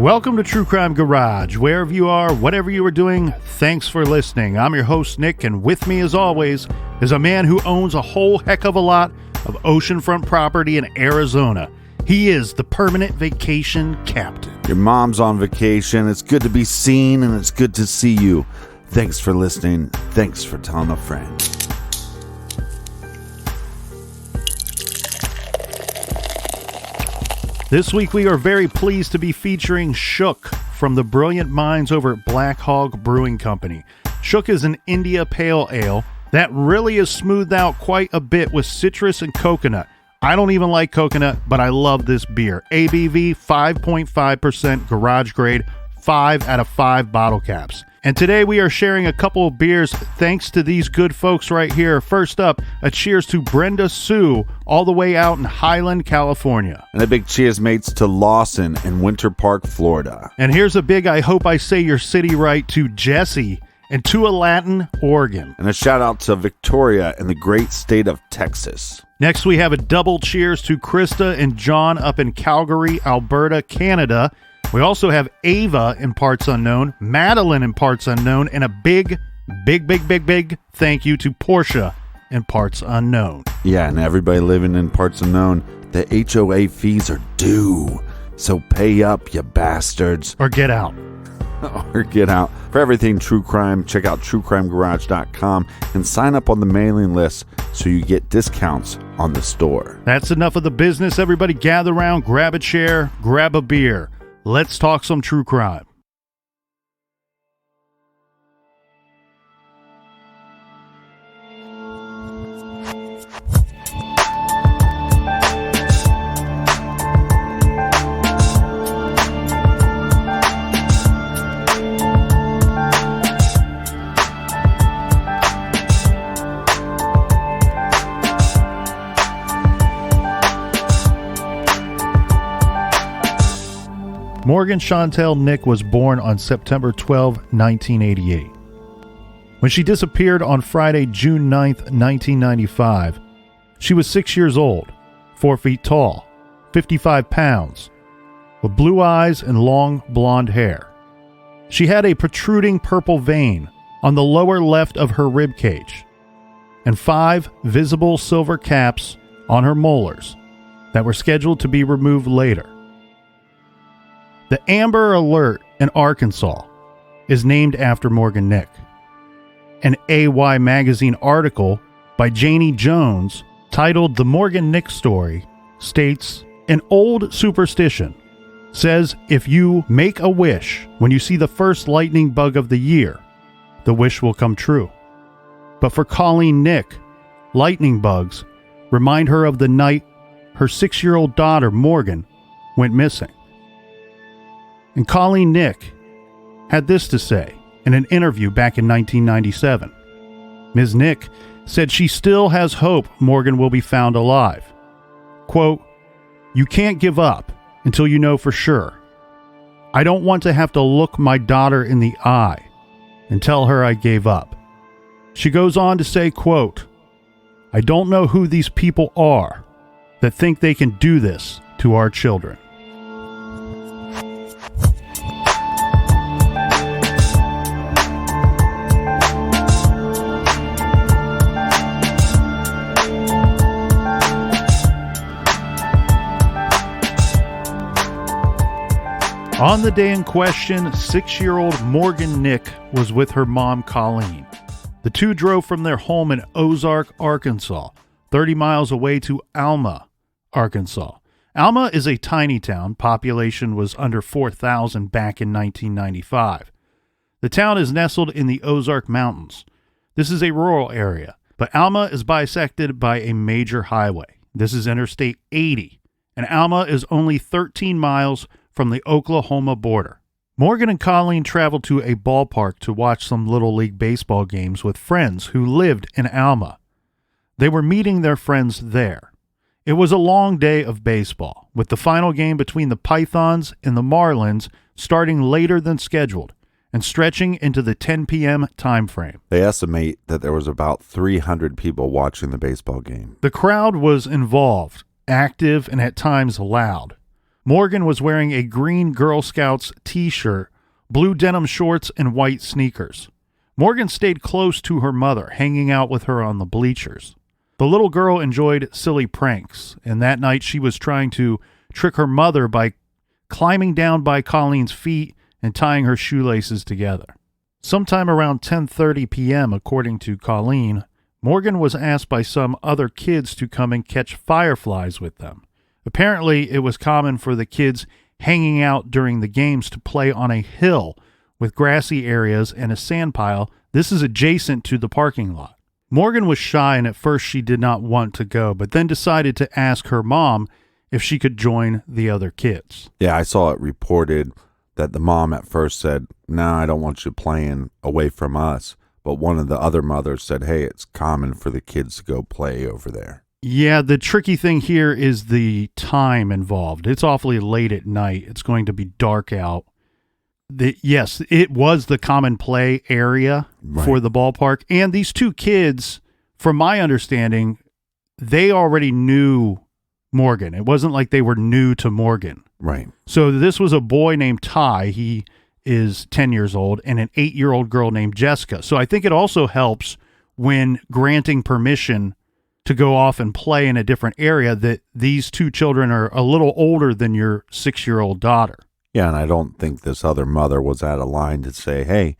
Welcome to True Crime Garage. Wherever you are, whatever you are doing, thanks for listening. I'm your host, Nick, and with me, as always, is a man who owns a whole heck of a lot of oceanfront property in Arizona. He is the permanent vacation captain. Your mom's on vacation. It's good to be seen, and it's good to see you. Thanks for listening. Thanks for telling a friend. This week we are very pleased to be featuring Shook from the brilliant minds over at Black Hog Brewing Company. Shook is an India Pale Ale that really is smoothed out quite a bit with citrus and coconut. I don't even like coconut, but I love this beer. ABV 5.5% garage grade, 5 out of 5 bottle caps. And today we are sharing a couple of beers thanks to these good folks right here. First up, a cheers to Brenda Sue all the way out in Highland, California. And a big cheers, mates, to Lawson in Winter Park, Florida. And here's a big I hope I say your city right to Jesse in Tualatin, Oregon. And a shout out to Victoria in the great state of Texas. Next we have a double cheers to Krista and John up in Calgary, Alberta, Canada. We also have Ava in parts unknown, Madeline in parts unknown, and a big thank you to Portia in parts unknown. Yeah, and everybody living in parts unknown, the HOA fees are due. So pay up, you bastards. Or get out. Or get out. For everything true crime, check out truecrimegarage.com and sign up on the mailing list so you get discounts on the store. That's enough of the business. Everybody gather around, grab a chair, grab a beer. Let's talk some true crime. Morgan Chantel Nick was born on September 12, 1988. When she disappeared on Friday, June 9, 1995, she was 6 years old, 4 feet tall, 55 pounds, with blue eyes and long blonde hair. She had a protruding purple vein on the lower left of her rib cage and 5 visible silver caps on her molars that were scheduled to be removed later. The Amber Alert in Arkansas is named after Morgan Nick. An AY Magazine article by Janie Jones titled The Morgan Nick Story states, an old superstition says if you make a wish when you see the first lightning bug of the year, the wish will come true. But for Colleen Nick, lightning bugs remind her of the night her 6-year-old daughter Morgan went missing. And Colleen Nick had this to say in an interview back in 1997. Ms. Nick said she still has hope Morgan will be found alive. Quote, "You can't give up until you know for sure. I don't want to have to look my daughter in the eye and tell her I gave up." She goes on to say, quote, "I don't know who these people are that think they can do this to our children." On the day in question, 6-year-old Morgan Nick was with her mom, Colleen. The two drove from their home in Ozark, Arkansas, 30 miles away to Alma, Arkansas. Alma is a tiny town. Population was under 4,000 back in 1995. The town is nestled in the Ozark Mountains. This is a rural area, but Alma is bisected by a major highway. This is Interstate 80, and Alma is only 13 miles from the Oklahoma border. Morgan and Colleen traveled to a ballpark to watch some Little League baseball games with friends who lived in Alma. They were meeting their friends there. It was a long day of baseball, with the final game between the Pythons and the Marlins starting later than scheduled and stretching into the 10 p.m. time frame. They estimate that there was about 300 people watching the baseball game. The crowd was involved, active, and at times loud. Morgan was wearing a green Girl Scouts t-shirt, blue denim shorts, and white sneakers. Morgan stayed close to her mother, hanging out with her on the bleachers. The little girl enjoyed silly pranks, and that night she was trying to trick her mother by climbing down by Colleen's feet and tying her shoelaces together. Sometime around 10:30 p.m., according to Colleen, Morgan was asked by some other kids to come and catch fireflies with them. Apparently, it was common for the kids hanging out during the games to play on a hill with grassy areas and a sand pile. This is adjacent to the parking lot. Morgan was shy, and at first she did not want to go, but then decided to ask her mom if she could join the other kids. Yeah, I saw it reported that the mom at first said, "No, I don't want you playing away from us." But one of the other mothers said, "Hey, it's common for the kids to go play over there." Yeah, the tricky thing here is the time involved. It's awfully late at night. It's going to be dark out. Yes, it was the common play area for the ballpark. And these two kids, from my understanding, they already knew Morgan. It wasn't like they were new to Morgan. Right. So this was a boy named Ty. He is 10 years old, and an 8-year-old girl named Jessica. So I think it also helps when granting permission to go off and play in a different area that these two children are a little older than your 6-year-old daughter. Yeah, and I don't think this other mother was at a line to say, "Hey,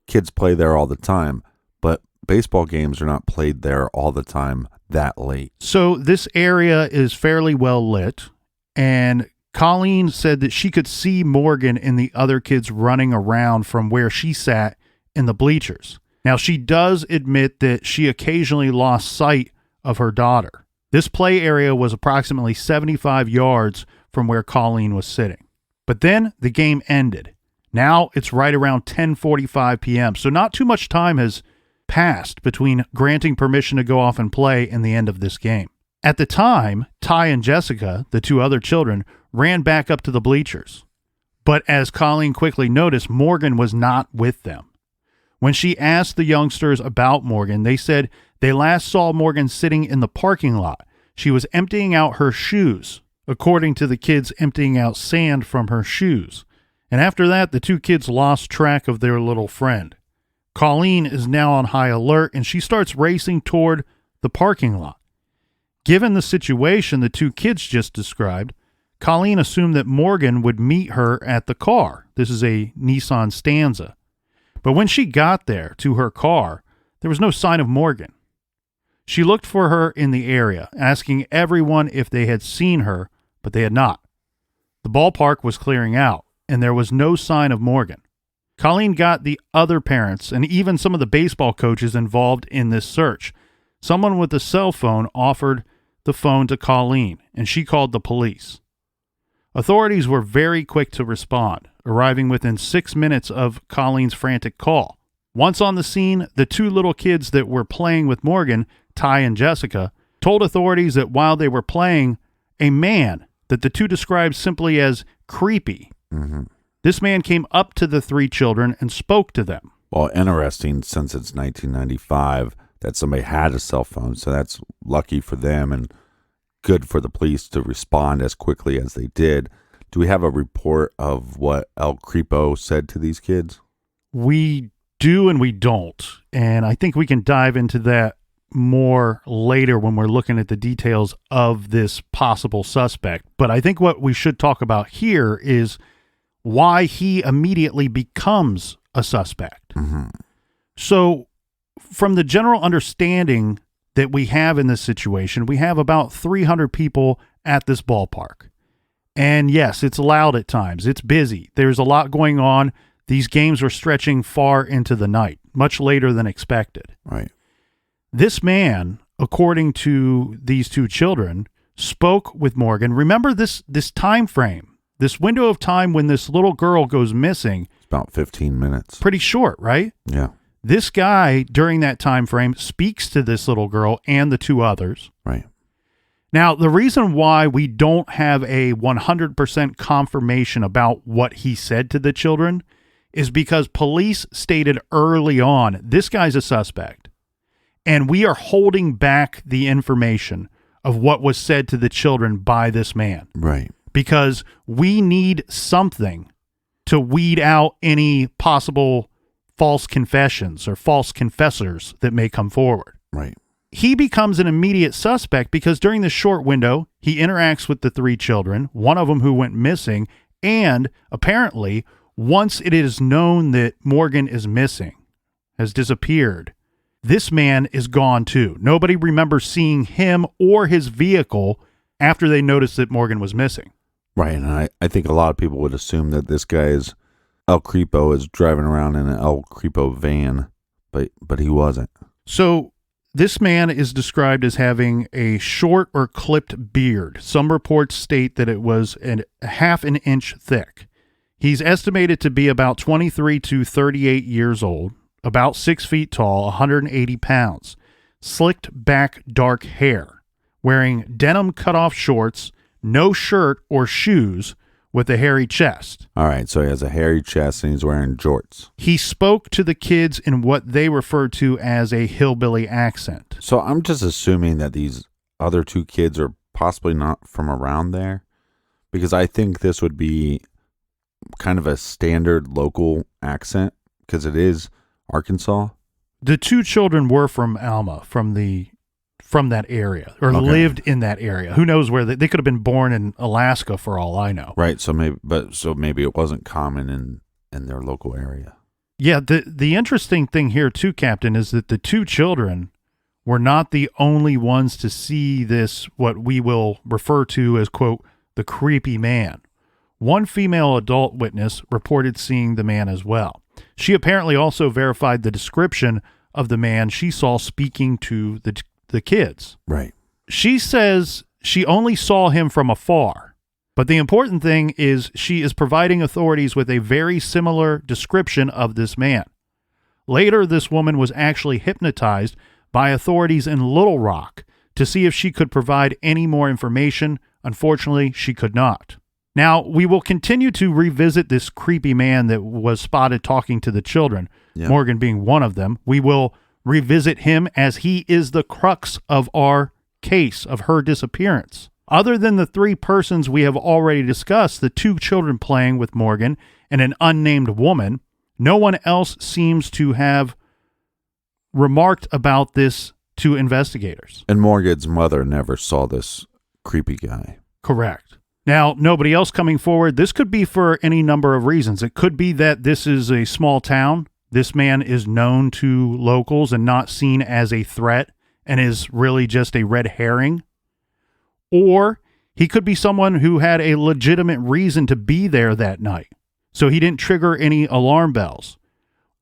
kids play there all the time," but baseball games are not played there all the time that late. So this area is fairly well lit, and Colleen said that she could see Morgan and the other kids running around from where she sat in the bleachers. Now, she does admit that she occasionally lost sight of her daughter. This play area was approximately 75 yards from where Colleen was sitting. But then the game ended. Now it's right around 10:45 p.m., so not too much time has passed between granting permission to go off and play and the end of this game. At the time, Ty and Jessica, the two other children, ran back up to the bleachers. But as Colleen quickly noticed, Morgan was not with them. When she asked the youngsters about Morgan, they said they last saw Morgan sitting in the parking lot. She was emptying out her shoes, according to the kids emptying out sand from her shoes. And after that, the two kids lost track of their little friend. Colleen is now on high alert, and she starts racing toward the parking lot. Given the situation the two kids just described, Colleen assumed that Morgan would meet her at the car. This is a Nissan Stanza. But when she got there to her car, there was no sign of Morgan. She looked for her in the area, asking everyone if they had seen her, but they had not. The ballpark was clearing out, and there was no sign of Morgan. Colleen got the other parents and even some of the baseball coaches involved in this search. Someone with a cell phone offered the phone to Colleen, and she called the police. Authorities were very quick to respond, arriving within 6 minutes of Colleen's frantic call. Once on the scene, the two little kids that were playing with Morgan, Ty and Jessica, told authorities that while they were playing, a man that the two described simply as creepy. Mm-hmm. This man came up to the three children and spoke to them. Well, interesting, since it's 1995, that somebody had a cell phone, so that's lucky for them and good for the police to respond as quickly as they did. Do we have a report of what El Creepo said to these kids? We do and we don't, and I think we can dive into that more later when we're looking at the details of this possible suspect. But I think what we should talk about here is why he immediately becomes a suspect. Mm-hmm. So from the general understanding that we have in this situation, we have about 300 people at this ballpark. And yes, it's loud at times. It's busy. There's a lot going on. These games were stretching far into the night, much later than expected. Right. This man, according to these two children, spoke with Morgan. Remember this time frame, this window of time when this little girl goes missing. It's about 15 minutes. Pretty short, right? Yeah. This guy, during that time frame, speaks to this little girl and the two others. Right. Now, the reason why we don't have a 100% confirmation about what he said to the children is because police stated early on, this guy's a suspect. And we are holding back the information of what was said to the children by this man. Right. because we need something to weed out any possible false confessions or false confessors that may come forward. Right. He becomes an immediate suspect because during this short window, he interacts with the 3 children, one of them who went missing, and apparently, once it is known that Morgan is missing, has disappeared, this man is gone too. Nobody remembers seeing him or his vehicle after they noticed that Morgan was missing. Right, and I think a lot of people would assume that this guy is El Creepo is driving around in an El Creepo van, but he wasn't. So this man is described as having a short or clipped beard. Some reports state that it was a half an inch thick. He's estimated to be about 23 to 38 years old, about 6 feet tall, 180 pounds, slicked back dark hair, wearing denim cutoff shorts, no shirt or shoes, with a hairy chest. All right, so he has a hairy chest and he's wearing jorts. He spoke to the kids in what they referred to as a hillbilly accent. So I'm just assuming that these other 2 kids are possibly not from around there, because I think this would be kind of a standard local accent, because it is Arkansas. The 2 children were from Alma, from that area, or lived in that area. Who knows where they could have been born in Alaska for all I know. Right. So maybe it wasn't common in their local area. Yeah. The interesting thing here too, Captain, is that the 2 children were not the only ones to see this, what we will refer to as, quote, the creepy man. One female adult witness reported seeing the man as well. She apparently also verified the description of the man she saw speaking to the kids. Right. She says she only saw him from afar, but the important thing is she is providing authorities with a very similar description of this man. Later, this woman was actually hypnotized by authorities in Little Rock to see if she could provide any more information. Unfortunately, she could not. Now, we will continue to revisit this creepy man that was spotted talking to the children, Morgan being one of them. We will revisit him as he is the crux of our case of her disappearance. Other than the 3 persons we have already discussed, the 2 children playing with Morgan and an unnamed woman, no one else seems to have remarked about this to investigators. And Morgan's mother never saw this creepy guy. Correct. Now, nobody else coming forward. This could be for any number of reasons. It could be that this is a small town. This man is known to locals and not seen as a threat and is really just a red herring. Or he could be someone who had a legitimate reason to be there that night, so he didn't trigger any alarm bells.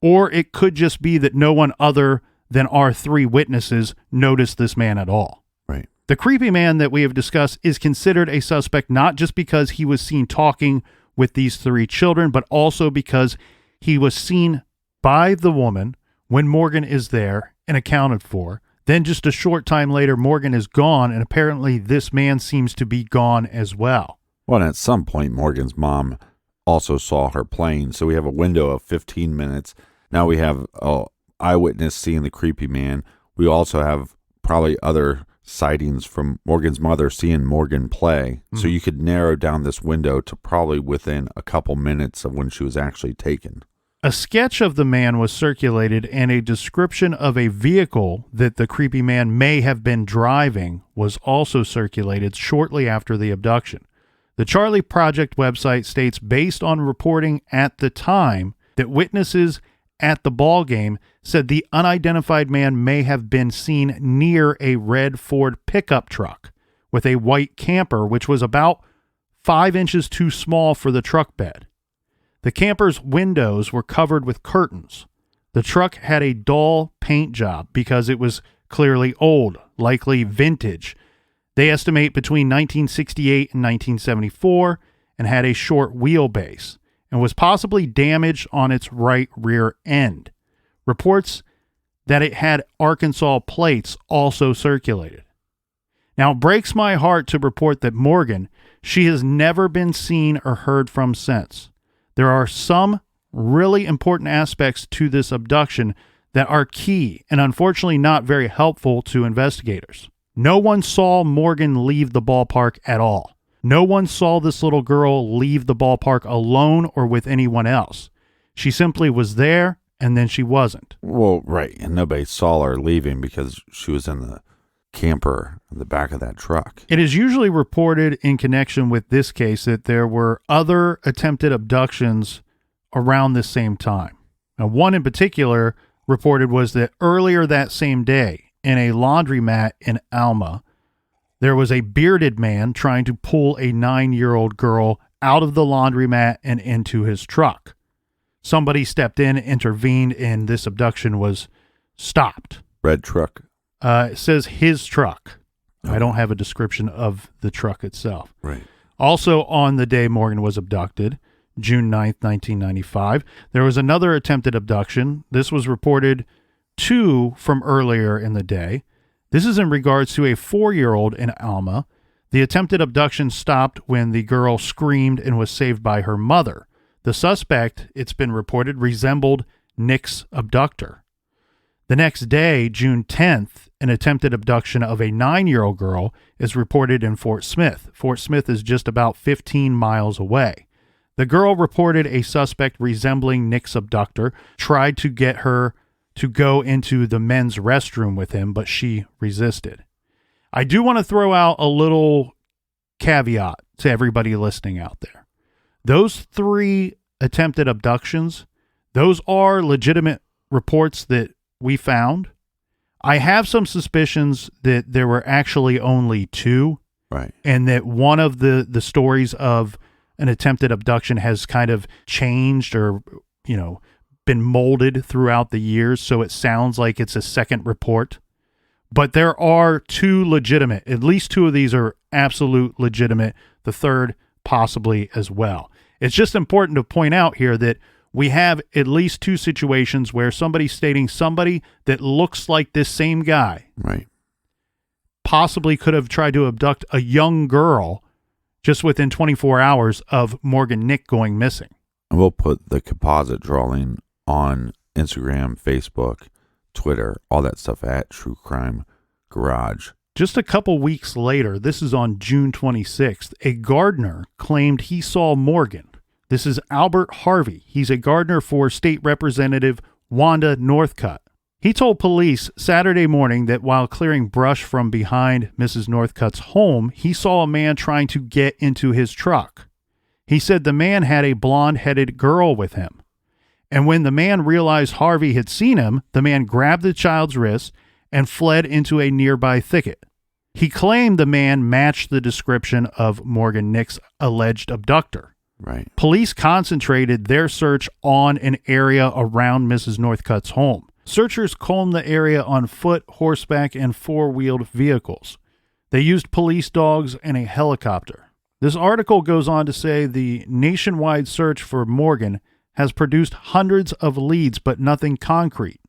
Or it could just be that no one other than our 3 witnesses noticed this man at all. Right. The creepy man that we have discussed is considered a suspect not just because he was seen talking with these 3 children, but also because he was seen by the woman when Morgan is there and accounted for. Then just a short time later, Morgan is gone, and apparently this man seems to be gone as well. Well, and at some point, Morgan's mom also saw her plane, so we have a window of 15 minutes. Now we have an eyewitness seeing the creepy man. We also have probably other sightings from Morgan's mother seeing Morgan play. So you could narrow down this window to probably within a couple minutes of when she was actually taken. A sketch of the man was circulated, and a description of a vehicle that the creepy man may have been driving was also circulated shortly after the abduction. The Charlie Project website states, based on reporting at the time, that witnesses at the ball game said the unidentified man may have been seen near a red Ford pickup truck with a white camper, which was about 5 inches too small for the truck bed. The camper's windows were covered with curtains. The truck had a dull paint job because it was clearly old, likely vintage. They estimate between 1968 and 1974, and had a short wheelbase and was possibly damaged on its right rear end. Reports that it had Arkansas plates also circulated. Now, it breaks my heart to report that Morgan, she has never been seen or heard from since. There are some really important aspects to this abduction that are key and unfortunately not very helpful to investigators. No one saw Morgan leave the ballpark at all. No one saw this little girl leave the ballpark alone or with anyone else. She simply was there, and then she wasn't. Well, right. And nobody saw her leaving because she was in the camper in the back of that truck. It is usually reported in connection with this case that there were other attempted abductions around this same time. Now, one in particular reported was that earlier that same day, in a laundromat in Alma, there was a bearded man trying to pull a 9-year-old girl out of the laundromat and into his truck. Somebody stepped in, intervened, and this abduction was stopped. Red truck? It says his truck. I don't have a description of the truck itself. Right. Also on the day Morgan was abducted, June 9th, 1995, there was another attempted abduction. This was reported from earlier in the day. This is in regards to a 4-year-old in Alma. The attempted abduction stopped when the girl screamed and was saved by her mother. The suspect, it's been reported, resembled Nick's abductor. The next day, June 10th, an attempted abduction of a 9-year-old girl is reported in Fort Smith. Fort Smith is just about 15 miles away. The girl reported a suspect resembling Nick's abductor tried to get her to go into the men's restroom with him, but she resisted. I do want to throw out a little caveat to everybody listening out there. Those 3 attempted abductions, those are legitimate reports that we found. I have some suspicions that there were actually only 2. Right. And that one of the stories of an attempted abduction has kind of changed or, been molded throughout the years, so it sounds like it's a second report. But there are 2 legitimate. At least 2 of these are absolute legitimate. The third possibly as well. It's just important to point out here that we have at least 2 situations where somebody's stating somebody that looks like this same guy right, possibly could have tried to abduct a young girl just within 24 hours of Morgan Nick going missing. And we'll put the composite drawing on Instagram, Facebook, Twitter, all that stuff at True Crime Garage. Just a couple weeks later, this is on June 26th, a gardener claimed he saw Morgan. This is Albert Harvey. He's a gardener for State Representative Wanda Northcutt. He told police Saturday morning that while clearing brush from behind Mrs. Northcutt's home, he saw a man trying to get into his truck. He said the man had a blonde-headed girl with him. And when the man realized Harvey had seen him, the man grabbed the child's wrist and fled into a nearby thicket. He claimed the man matched the description of Morgan Nick's alleged abductor. Right. Police concentrated their search on an area around Mrs. Northcutt's home. Searchers combed the area on foot, horseback, and 4-wheeled vehicles. They used police dogs and a helicopter. This article goes on to say the nationwide search for Morgan has produced hundreds of leads, but nothing concrete.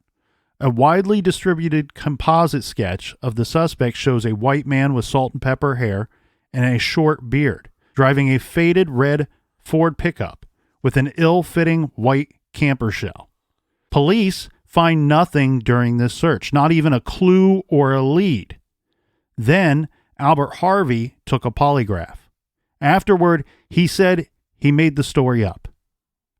A widely distributed composite sketch of the suspect shows a white man with salt and pepper hair and a short beard, driving a faded red Ford pickup with an ill-fitting white camper shell. Police find nothing during this search, not even a clue or a lead. Then Albert Harvey took a polygraph. Afterward, he said he made the story up.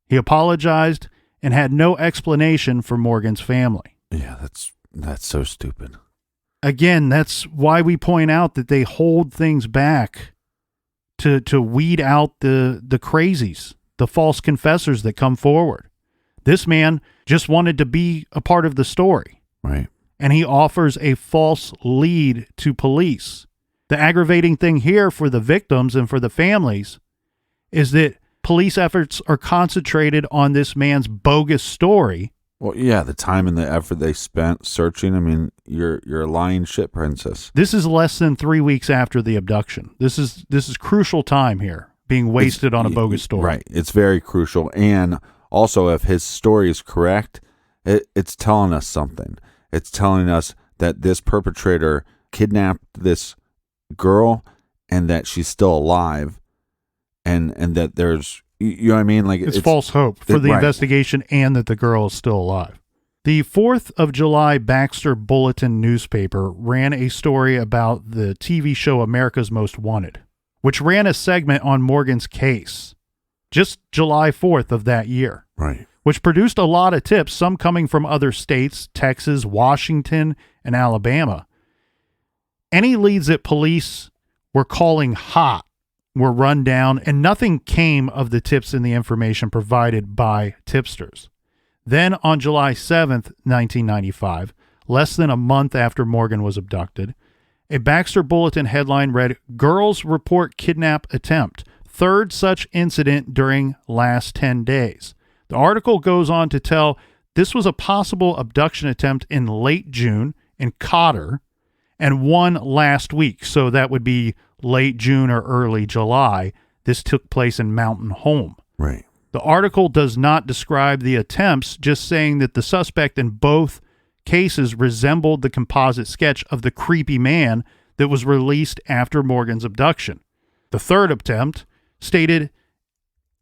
He apologized and had no explanation for Morgan's family. Yeah, that's so stupid. Again, that's why we point out that they hold things back to weed out the crazies, the false confessors that come forward. This man just wanted to be a part of the story. Right. And he offers a false lead to police. The aggravating thing here for the victims and for the families is that police efforts are concentrated on this man's bogus story. Well, yeah, the time and the effort they spent searching. I mean, you're a lying shit princess. This is less than 3 weeks after the abduction. This is crucial time here being wasted on a bogus story. Right. It's very crucial. And also, if his story is correct, it's telling us something. It's telling us that this perpetrator kidnapped this girl and that she's still alive, and that there's, you know what I mean? Like it's false hope for the right. investigation and that the girl is still alive. The 4th of July Baxter Bulletin newspaper ran a story about the TV show America's Most Wanted. which ran a segment on Morgan's case just July 4th of that year. Right. Which produced a lot of tips, some coming from other states, Texas, Washington, and Alabama. Any leads that police were calling hot were run down, and nothing came of the tips and the information provided by tipsters. Then on July 7th, 1995, less than a month after Morgan was abducted, a Baxter Bulletin headline read, "Girls report kidnap attempt. Third such incident during last 10 days." The article goes on to tell this was a possible abduction attempt in late June in Cotter and one last week. So that would be late June or early July. This took place in Mountain Home. Right. The article does not describe the attempts, just saying that the suspect in both cases resembled the composite sketch of the creepy man that was released after Morgan's abduction. The third attempt stated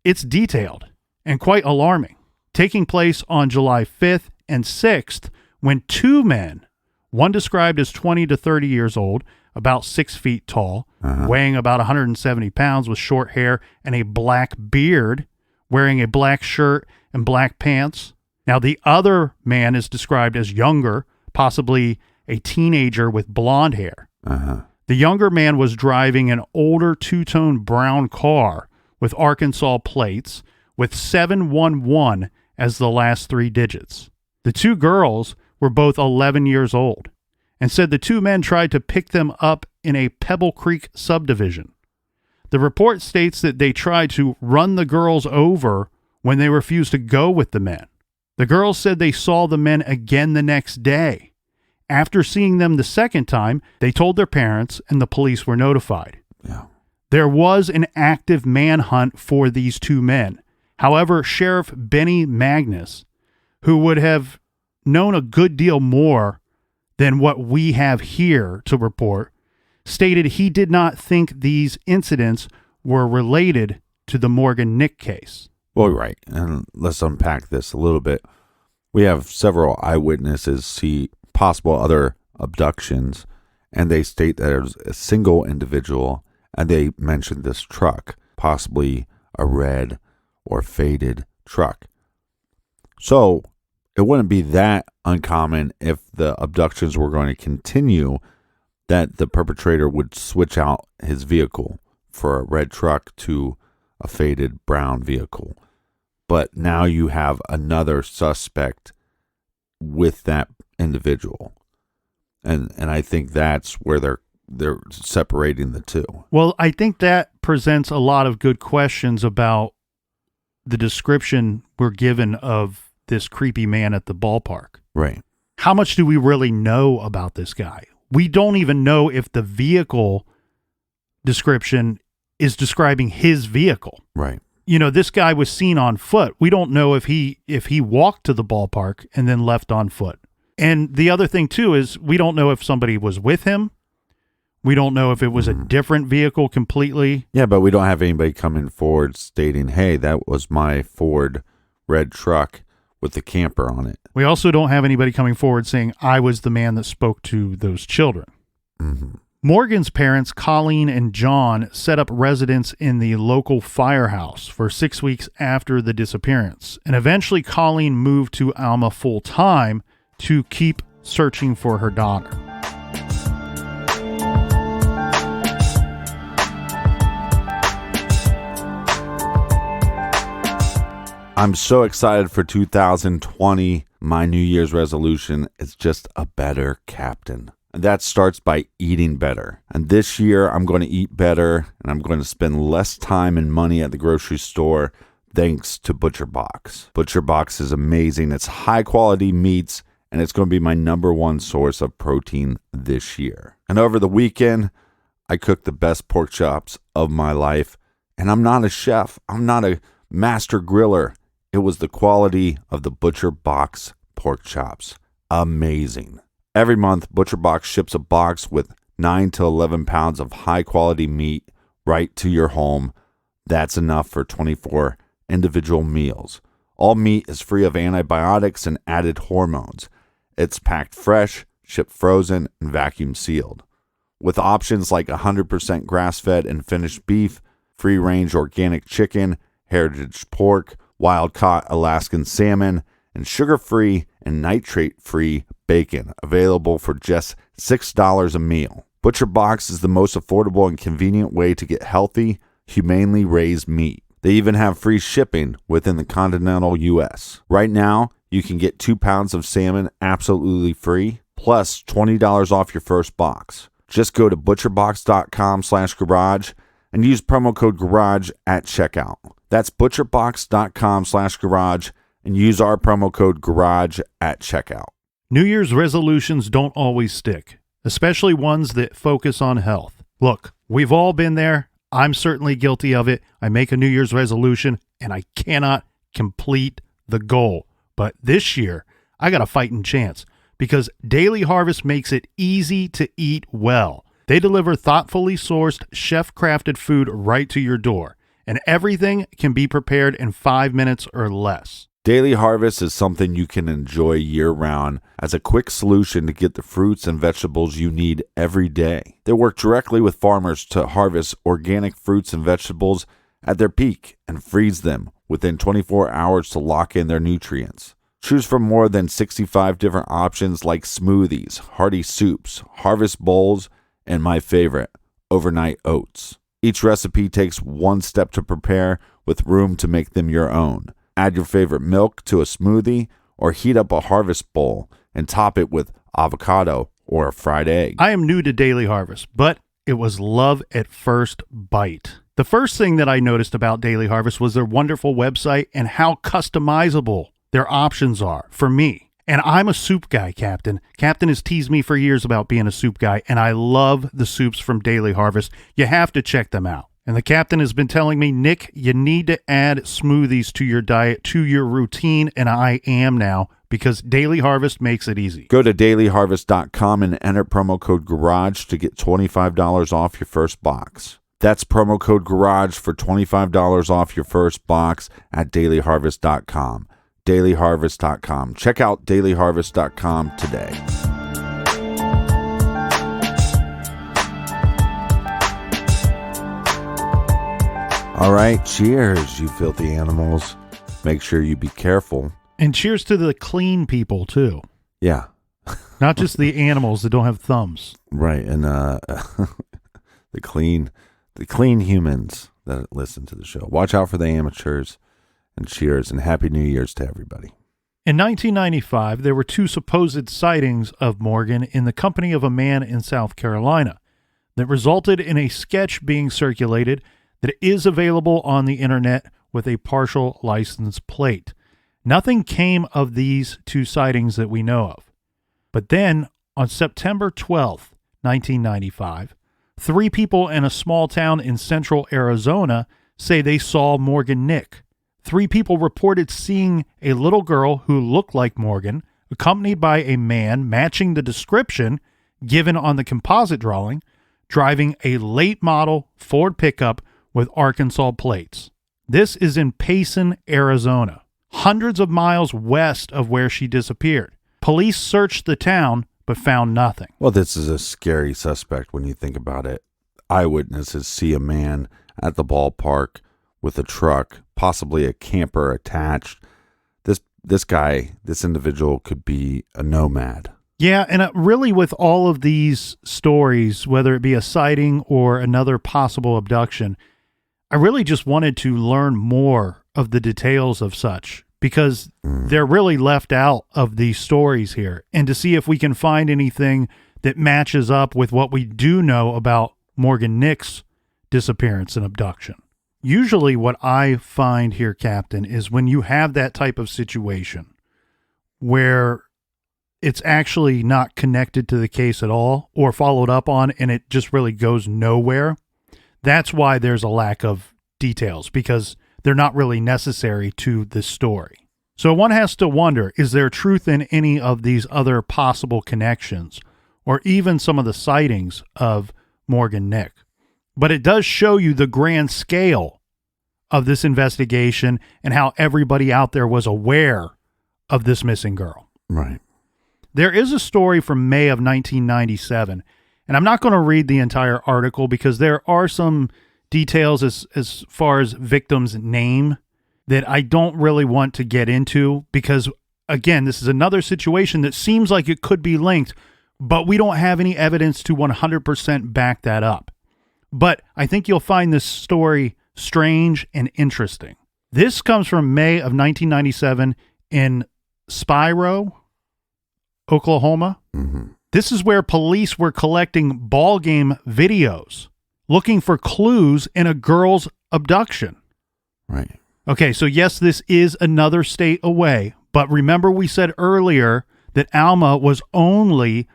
it's detailed and quite alarming, taking place on July 5th and 6th when two men, one described as 20 to 30 years old, about 6 feet tall, weighing about 170 pounds with short hair and a black beard, wearing a black shirt and black pants. Now, the other man is described as younger, possibly a teenager with blonde hair. The younger man was driving an older two-tone brown car with Arkansas plates with 711 as the last three digits. The two girls were both 11 years old and said the two men tried to pick them up in a Pebble Creek subdivision. The report states that they tried to run the girls over when they refused to go with the men. The girls said they saw the men again the next day. After seeing them the second time, they told their parents and the police were notified. Yeah. There was an active manhunt for these two men. However, Sheriff Benny Magnus, who would have known a good deal more than what we have here to report, stated he did not think these incidents were related to the Morgan Nick case. Well, right. And let's unpack this a little bit. We have several eyewitnesses see possible other abductions, and they state that there's a single individual, and they mentioned this truck, possibly a red or faded truck. So it wouldn't be that uncommon if the abductions were going to continue that the perpetrator would switch out his vehicle for a red truck to a faded brown vehicle. But now you have another suspect with that individual. And I think that's where they're separating the two. Well, I think that presents a lot of good questions about the description we're given of this creepy man at the ballpark. Right. How much do we really know about this guy? We don't even know if the vehicle description is describing his vehicle. Right. You know, this guy was seen on foot. We don't know if he walked to the ballpark and then left on foot. And the other thing too is we don't know if somebody was with him. We don't know if it was a different vehicle completely. Yeah, but we don't have anybody coming forward stating, "Hey, that was my Ford red truck with the camper on it." We also don't have anybody coming forward saying, "I was the man that spoke to those children." Mm-hmm. Morgan's parents, Colleen and John, set up residence in the local firehouse for 6 weeks after the disappearance. And eventually Colleen moved to Alma full-time to keep searching for her daughter. I'm so excited for 2020. My New Year's resolution is just a better captain. And that starts by eating better. And this year, I'm going to eat better, and I'm going to spend less time and money at the grocery store thanks to ButcherBox. ButcherBox is amazing. It's high-quality meats, and it's going to be my number one source of protein this year. And over the weekend, I cooked the best pork chops of my life. And I'm not a chef. I'm not a master griller. It was the quality of the ButcherBox pork chops. Amazing. Every month, ButcherBox ships a box with 9 to 11 pounds of high-quality meat right to your home. That's enough for 24 individual meals. All meat is free of antibiotics and added hormones. It's packed fresh, shipped frozen, and vacuum sealed. with options like 100% grass-fed and finished beef, free-range organic chicken, heritage pork, wild-caught Alaskan salmon, and sugar-free and nitrate-free bacon, available for just $6 a meal. ButcherBox is the most affordable and convenient way to get healthy, humanely raised meat. They even have free shipping within the continental U.S. Right now, you can get 2 pounds of salmon absolutely free, plus $20 off your first box. Just go to butcherbox.com/garage and use promo code GARAGE at checkout. That's butcherbox.com/garage and use our promo code GARAGE at checkout. New Year's resolutions don't always stick, especially ones that focus on health. Look, we've all been there. I'm certainly guilty of it. I make a New Year's resolution and I cannot complete the goal. But this year, I got a fighting chance because Daily Harvest makes it easy to eat well. They deliver thoughtfully sourced, chef-crafted food right to your door, and everything can be prepared in 5 minutes or less. Daily Harvest is something you can enjoy year-round as a quick solution to get the fruits and vegetables you need every day. They work directly with farmers to harvest organic fruits and vegetables at their peak and freeze them within 24 hours to lock in their nutrients. Choose from more than 65 different options like smoothies, hearty soups, harvest bowls, and my favorite, overnight oats. Each recipe takes one step to prepare with room to make them your own. Add your favorite milk to a smoothie or heat up a harvest bowl and top it with avocado or a fried egg. I am new to Daily Harvest, but it was love at first bite. The first thing that I noticed about Daily Harvest was their wonderful website and how customizable their options are for me. And I'm a soup guy, Captain. Captain has teased me for years about being a soup guy, and I love the soups from Daily Harvest. You have to check them out. And the captain has been telling me, Nick, you need to add smoothies to your diet, to your routine, and I am now, because Daily Harvest makes it easy. Go to dailyharvest.com and enter promo code GARAGE to get $25 off your first box. That's promo code GARAGE for $25 off your first box at dailyharvest.com. dailyharvest.com. Check out dailyharvest.com today. All right, cheers, you filthy animals. Make sure you be careful. And cheers to the clean people, too. Yeah. Not just the animals that don't have thumbs. Right, and the clean humans that listen to the show. Watch out for the amateurs, and cheers, and Happy New Year's to everybody. In 1995, there were 2 supposed sightings of Morgan in the company of a man in South Carolina that resulted in a sketch being circulated that is available on the internet with a partial license plate. Nothing came of these 2 sightings that we know of. But then, on September 12th, 1995, 3 people in a small town in central Arizona say they saw Morgan Nick. 3 people reported seeing a little girl who looked like Morgan, accompanied by a man matching the description given on the composite drawing, driving a late model Ford pickup with Arkansas plates. This is in Payson, Arizona, hundreds of miles west of where she disappeared. Police searched the town, but found nothing. Well, this is a scary suspect when you think about it. Eyewitnesses see a man at the ballpark with a truck, possibly a camper attached. This individual could be a nomad. Yeah, and really with all of these stories, whether it be a sighting or another possible abduction, I really just wanted to learn more of the details of such because they're really left out of these stories here, and to see if we can find anything that matches up with what we do know about Morgan Nick's disappearance and abduction. Usually what I find here, Captain, is when you have that type of situation where it's actually not connected to the case at all or followed up on and it just really goes nowhere, that's why there's a lack of details because they're not really necessary to this story. So one has to wonder, is there truth in any of these other possible connections or even some of the sightings of Morgan Nick? But it does show you the grand scale of this investigation and how everybody out there was aware of this missing girl. Right. There is a story from May of 1997, And I'm not going to read the entire article because there are some details as far as victim's name that I don't really want to get into because, again, this is another situation that seems like it could be linked, but we don't have any evidence to 100% back that up. But I think you'll find this story strange and interesting. This comes from May of 1997 in Spiro, Oklahoma. Mm-hmm. This is where police were collecting ball game videos, looking for clues in a girl's abduction. Right. Okay, so yes, this is another state away, but remember we said earlier that Alma was only,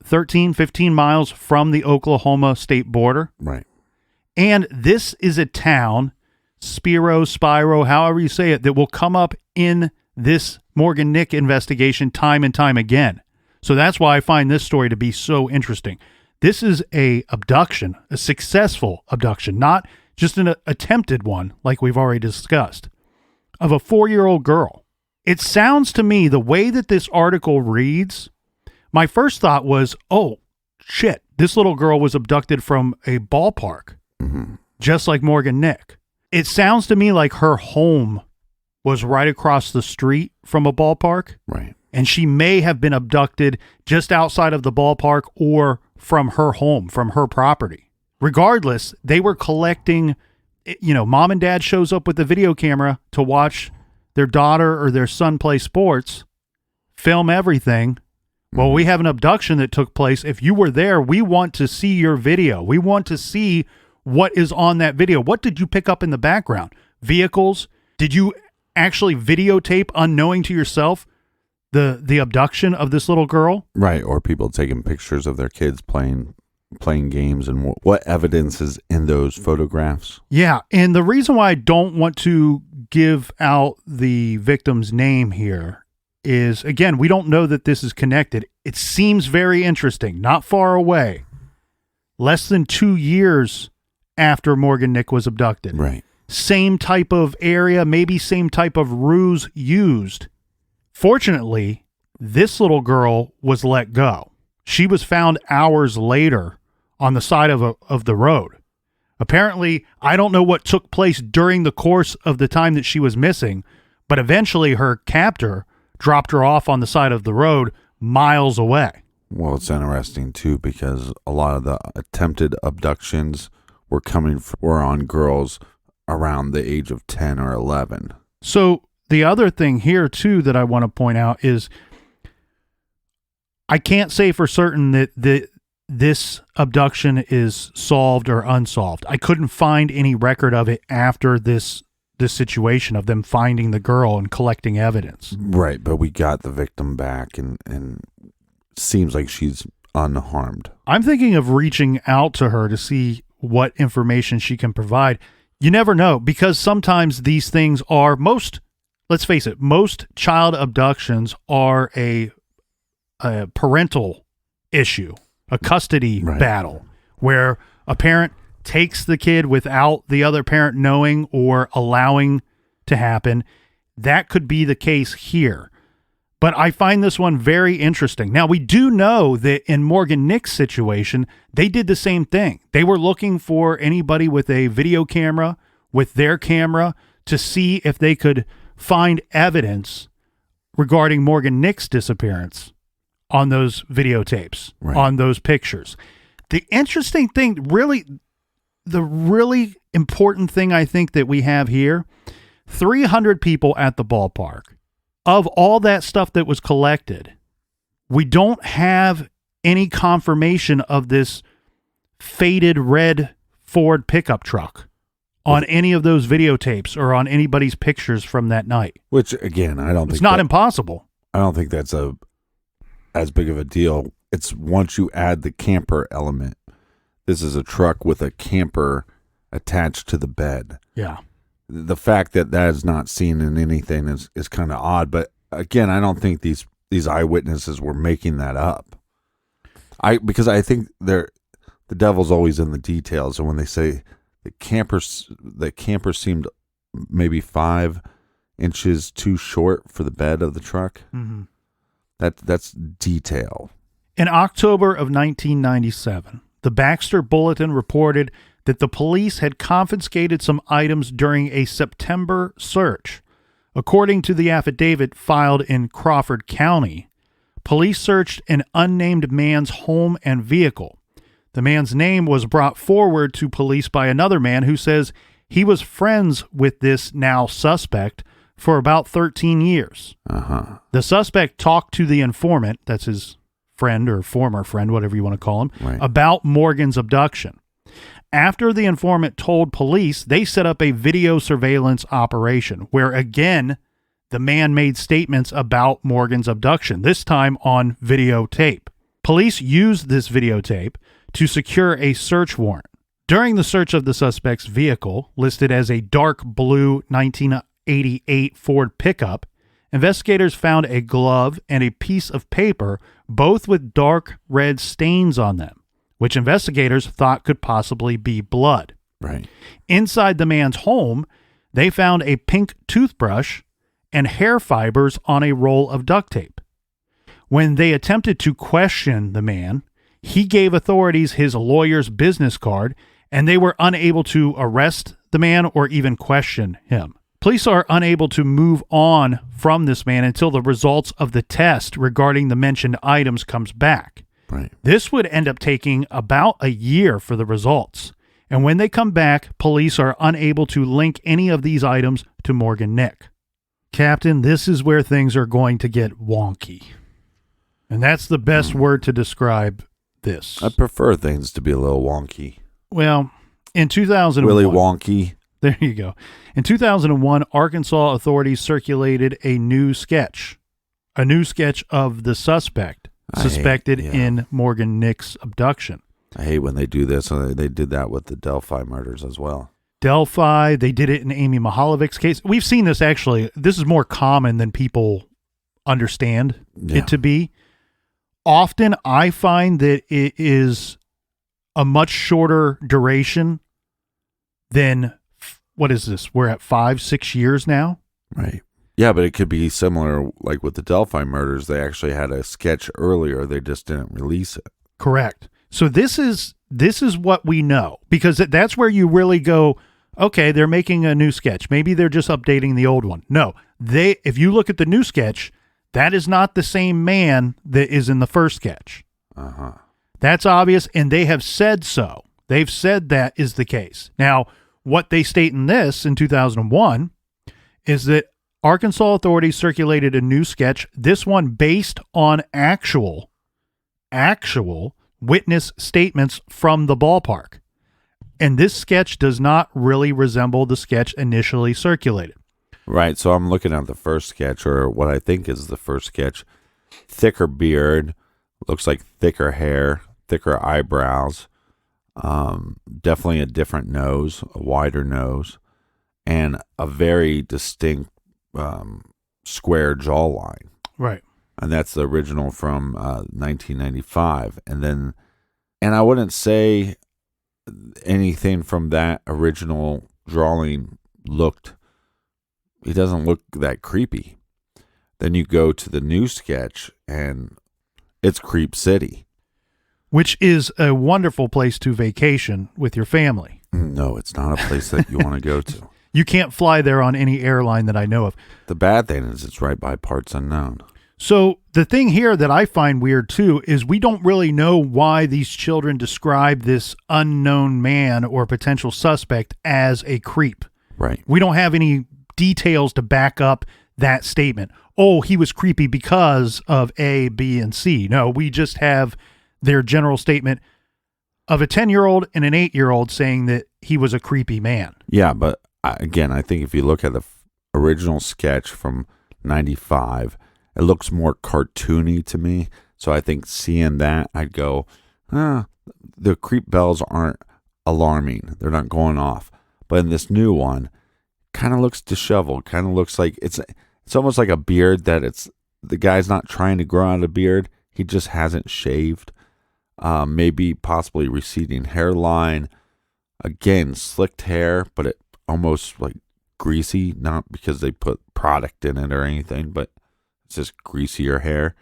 13, 15 miles from the Oklahoma state border? Right. And this is a town, Spiro, however you say it, that will come up in this Morgan Nick investigation time and time again. So that's why I find this story to be so interesting. This is a abduction, a successful abduction, not just an attempted one like we've already discussed, of a 4-year-old girl. It sounds to me, the way that this article reads, my first thought was, oh, shit, this little girl was abducted from a ballpark, just like Morgan Nick. It sounds to me like her home was right across the street from a ballpark. Right. And she may have been abducted just outside of the ballpark or from her home, from her property. Regardless, they were collecting, mom and dad shows up with the video camera to watch their daughter or their son play sports, film everything. Well, we have an abduction that took place. If you were there, we want to see your video. We want to see what is on that video. What did you pick up in the background? Vehicles? Did you actually videotape, unknowing to yourself, the abduction of this little girl? Right, or people taking pictures of their kids playing games, and what evidence is in those photographs? Yeah, and the reason why I don't want to give out the victim's name here is, again, we don't know that this is connected. It seems very interesting, not far away. Less than 2 years after Morgan Nick was abducted. Right. Same type of area, maybe same type of ruse used. Fortunately, this little girl was let go. She was found hours later on the side of the road. Apparently, I don't know what took place during the course of the time that she was missing, but eventually her captor dropped her off on the side of the road miles away. Well, it's interesting, too, because a lot of the attempted abductions were on girls around the age of 10 or 11. So the other thing here, too, that I want to point out is I can't say for certain that this abduction is solved or unsolved. I couldn't find any record of it after this situation of them finding the girl and collecting evidence. Right, but we got the victim back and seems like she's unharmed. I'm thinking of reaching out to her to see what information she can provide. You never know, because sometimes these things are let's face it, most child abductions are a parental issue, a custody battle, where a parent takes the kid without the other parent knowing or allowing to happen. That could be the case here. But I find this one very interesting. Now, we do know that in Morgan Nick's situation, they did the same thing. They were looking for anybody with a video camera, with their camera, to see if they could find evidence regarding Morgan Nick's disappearance on those videotapes, on those pictures. The interesting thing, the really important thing I think that we have here, 300 people at the ballpark. Of all that stuff that was collected, we don't have any confirmation of this faded red Ford pickup truck on any of those videotapes or on anybody's pictures from that night. Which, again, I don't think... It's not impossible. I don't think that's as big of a deal. It's once you add the camper element. This is a truck with a camper attached to the bed. Yeah. The fact that is not seen in anything is kind of odd. But again, I don't think these eyewitnesses were making that up. Because I think the devil's always in the details. And when they say the camper seemed maybe 5 inches too short for the bed of the truck, that's detail. In October of 1997, the Baxter Bulletin reported that the police had confiscated some items during a September search. According to the affidavit filed in Crawford County, police searched an unnamed man's home and vehicle. The man's name was brought forward to police by another man who says he was friends with this now suspect for about 13 years. The suspect talked to the informant, that's his friend or former friend, whatever you want to call him, right, about Morgan's abduction. After the informant told police, they set up a video surveillance operation where, again, the man made statements about Morgan's abduction, this time on videotape. Police used this videotape to secure a search warrant. During the search of the suspect's vehicle, listed as a dark blue 1988 Ford pickup, investigators found a glove and a piece of paper, both with dark red stains on them, which investigators thought could possibly be blood. right. Inside the man's home, they found a pink toothbrush and hair fibers on a roll of duct tape. When they attempted to question the man, he gave authorities his lawyer's business card, and they were unable to arrest the man or even question him. Police are unable to move on from this man until the results of the test regarding the mentioned items comes back. Right. This would end up taking about a year for the results. And when they come back, police are unable to link any of these items to Morgan Nick. Captain, this is where things are going to get wonky. And that's the best word to describe this. I prefer things to be a little wonky. Well, in 2001... Really wonky. There you go. In 2001, Arkansas authorities circulated a new sketch of the suspected in Morgan Nick's abduction. I hate when they do this. They did that with the Delphi murders as well. Delphi, they did it in Amy Mihaljevich's case. We've seen this actually. This is more common than people understand it to be. Often I find that it is a much shorter duration than, what is this? We're at 5-6 years now. Right. Yeah, but it could be similar, like with the Delphi murders. They actually had a sketch earlier. They just didn't release it. Correct. So this is what we know, because that's where you really go, okay, they're making a new sketch. Maybe they're just updating the old one. No, if you look at the new sketch, that is not the same man that is in the first sketch. That's obvious, and they have said so. They've said that is the case. Now, what they state in this in 2001 is that Arkansas authorities circulated a new sketch, this one based on actual witness statements from the ballpark. And this sketch does not really resemble the sketch initially circulated. Right, so I'm looking at the first sketch, or what I think is the first sketch. Thicker beard, looks like thicker hair, thicker eyebrows, definitely a different nose, a wider nose, and a very distinct square jawline. Right. And that's the original from 1995. And I wouldn't say anything from that original drawing he doesn't look that creepy. Then you go to the new sketch and it's Creep City. Which is a wonderful place to vacation with your family. No, it's not a place that you want to go to. You can't fly there on any airline that I know of. The bad thing is it's right by parts unknown. So the thing here that I find weird too is we don't really know why these children describe this unknown man or potential suspect as a creep. Right. We don't have any details to back up that statement. Oh, he was creepy because of A, B, and C. No, we just have their general statement of a 10-year-old and an 8-year-old saying that he was a creepy man. Yeah, but again, I think if you look at the original sketch from 95, it looks more cartoony to me. So I think seeing that, I'd go, the creep bells aren't alarming. They're not going off. But in this new one, kind of looks disheveled. Kind of looks like it's almost like a beard that the guy's not trying to grow out a beard. He just hasn't shaved. Maybe possibly receding hairline. Again, slicked hair, but it almost like greasy. Not because they put product in it or anything, but it's just greasier hair.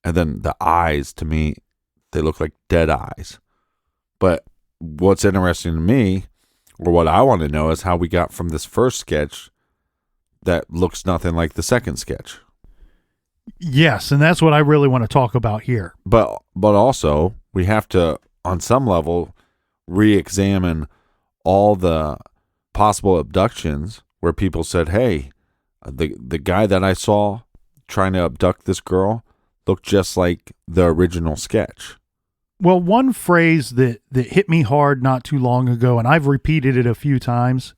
And then the eyes, to me, they look like dead eyes. But what's interesting to me, or what I want to know, is how we got from this first sketch that looks nothing like the second sketch. Yes, and that's what I really want to talk about here. But also, we have to, on some level, re-examine all the possible abductions where people said, hey, the guy that I saw trying to abduct this girl looked just like the original sketch. Well, one phrase that hit me hard not too long ago, and I've repeated it a few times,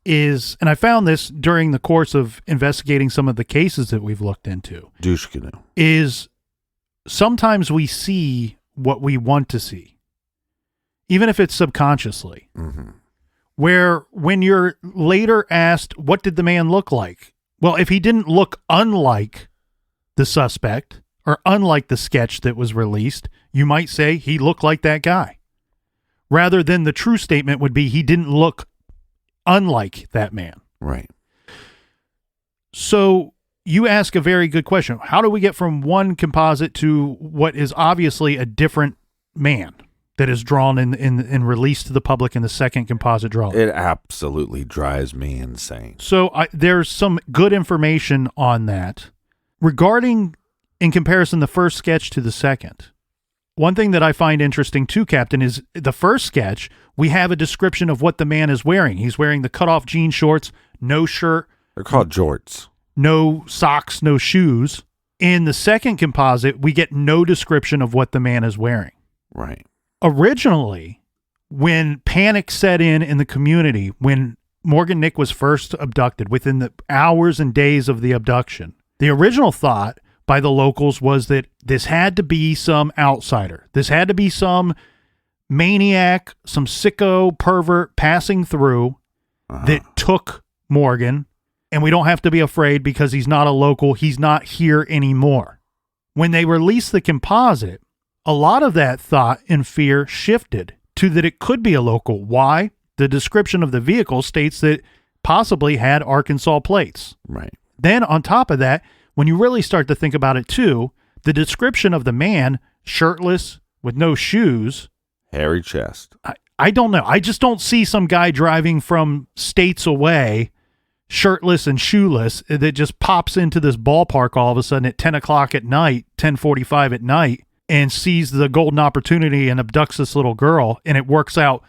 is, and I found this during the course of investigating some of the cases that we've looked into, Douche canoe. is sometimes we see what we want to see, even if it's subconsciously. Mm-hmm. Where when you're later asked, what did the man look like? Well, if he didn't look unlike the suspect or unlike the sketch that was released, you might say he looked like that guy. Rather than the true statement would be he didn't look unlike that man. Right. So you ask a very good question. How do we get from one composite to what is obviously a different man that is drawn and released to the public in the second composite drawing? It absolutely drives me insane. So there's some good information on that. Regarding, in comparison, the first sketch to the second, one thing that I find interesting too, Captain, is the first sketch, we have a description of what the man is wearing. He's wearing the cutoff jean shorts, no shirt. They're called jorts. No socks, no shoes. In the second composite, we get no description of what the man is wearing. Right. Originally, when panic set in the community, when Morgan Nick was first abducted, within the hours and days of the abduction, the original thought by the locals was that this had to be some outsider. This had to be some maniac, some sicko pervert passing through that took Morgan, and we don't have to be afraid because he's not a local. He's not here anymore. When they released the composite, a lot of that thought and fear shifted to that it could be a local. Why? The description of the vehicle states that possibly had Arkansas plates. Right. Then on top of that, when you really start to think about it too, the description of the man, shirtless, with no shoes. Hairy chest. I don't know. I just don't see some guy driving from states away, shirtless and shoeless, that just pops into this ballpark all of a sudden at 10 o'clock at night, 10:45 at night, and sees the golden opportunity and abducts this little girl, and it works out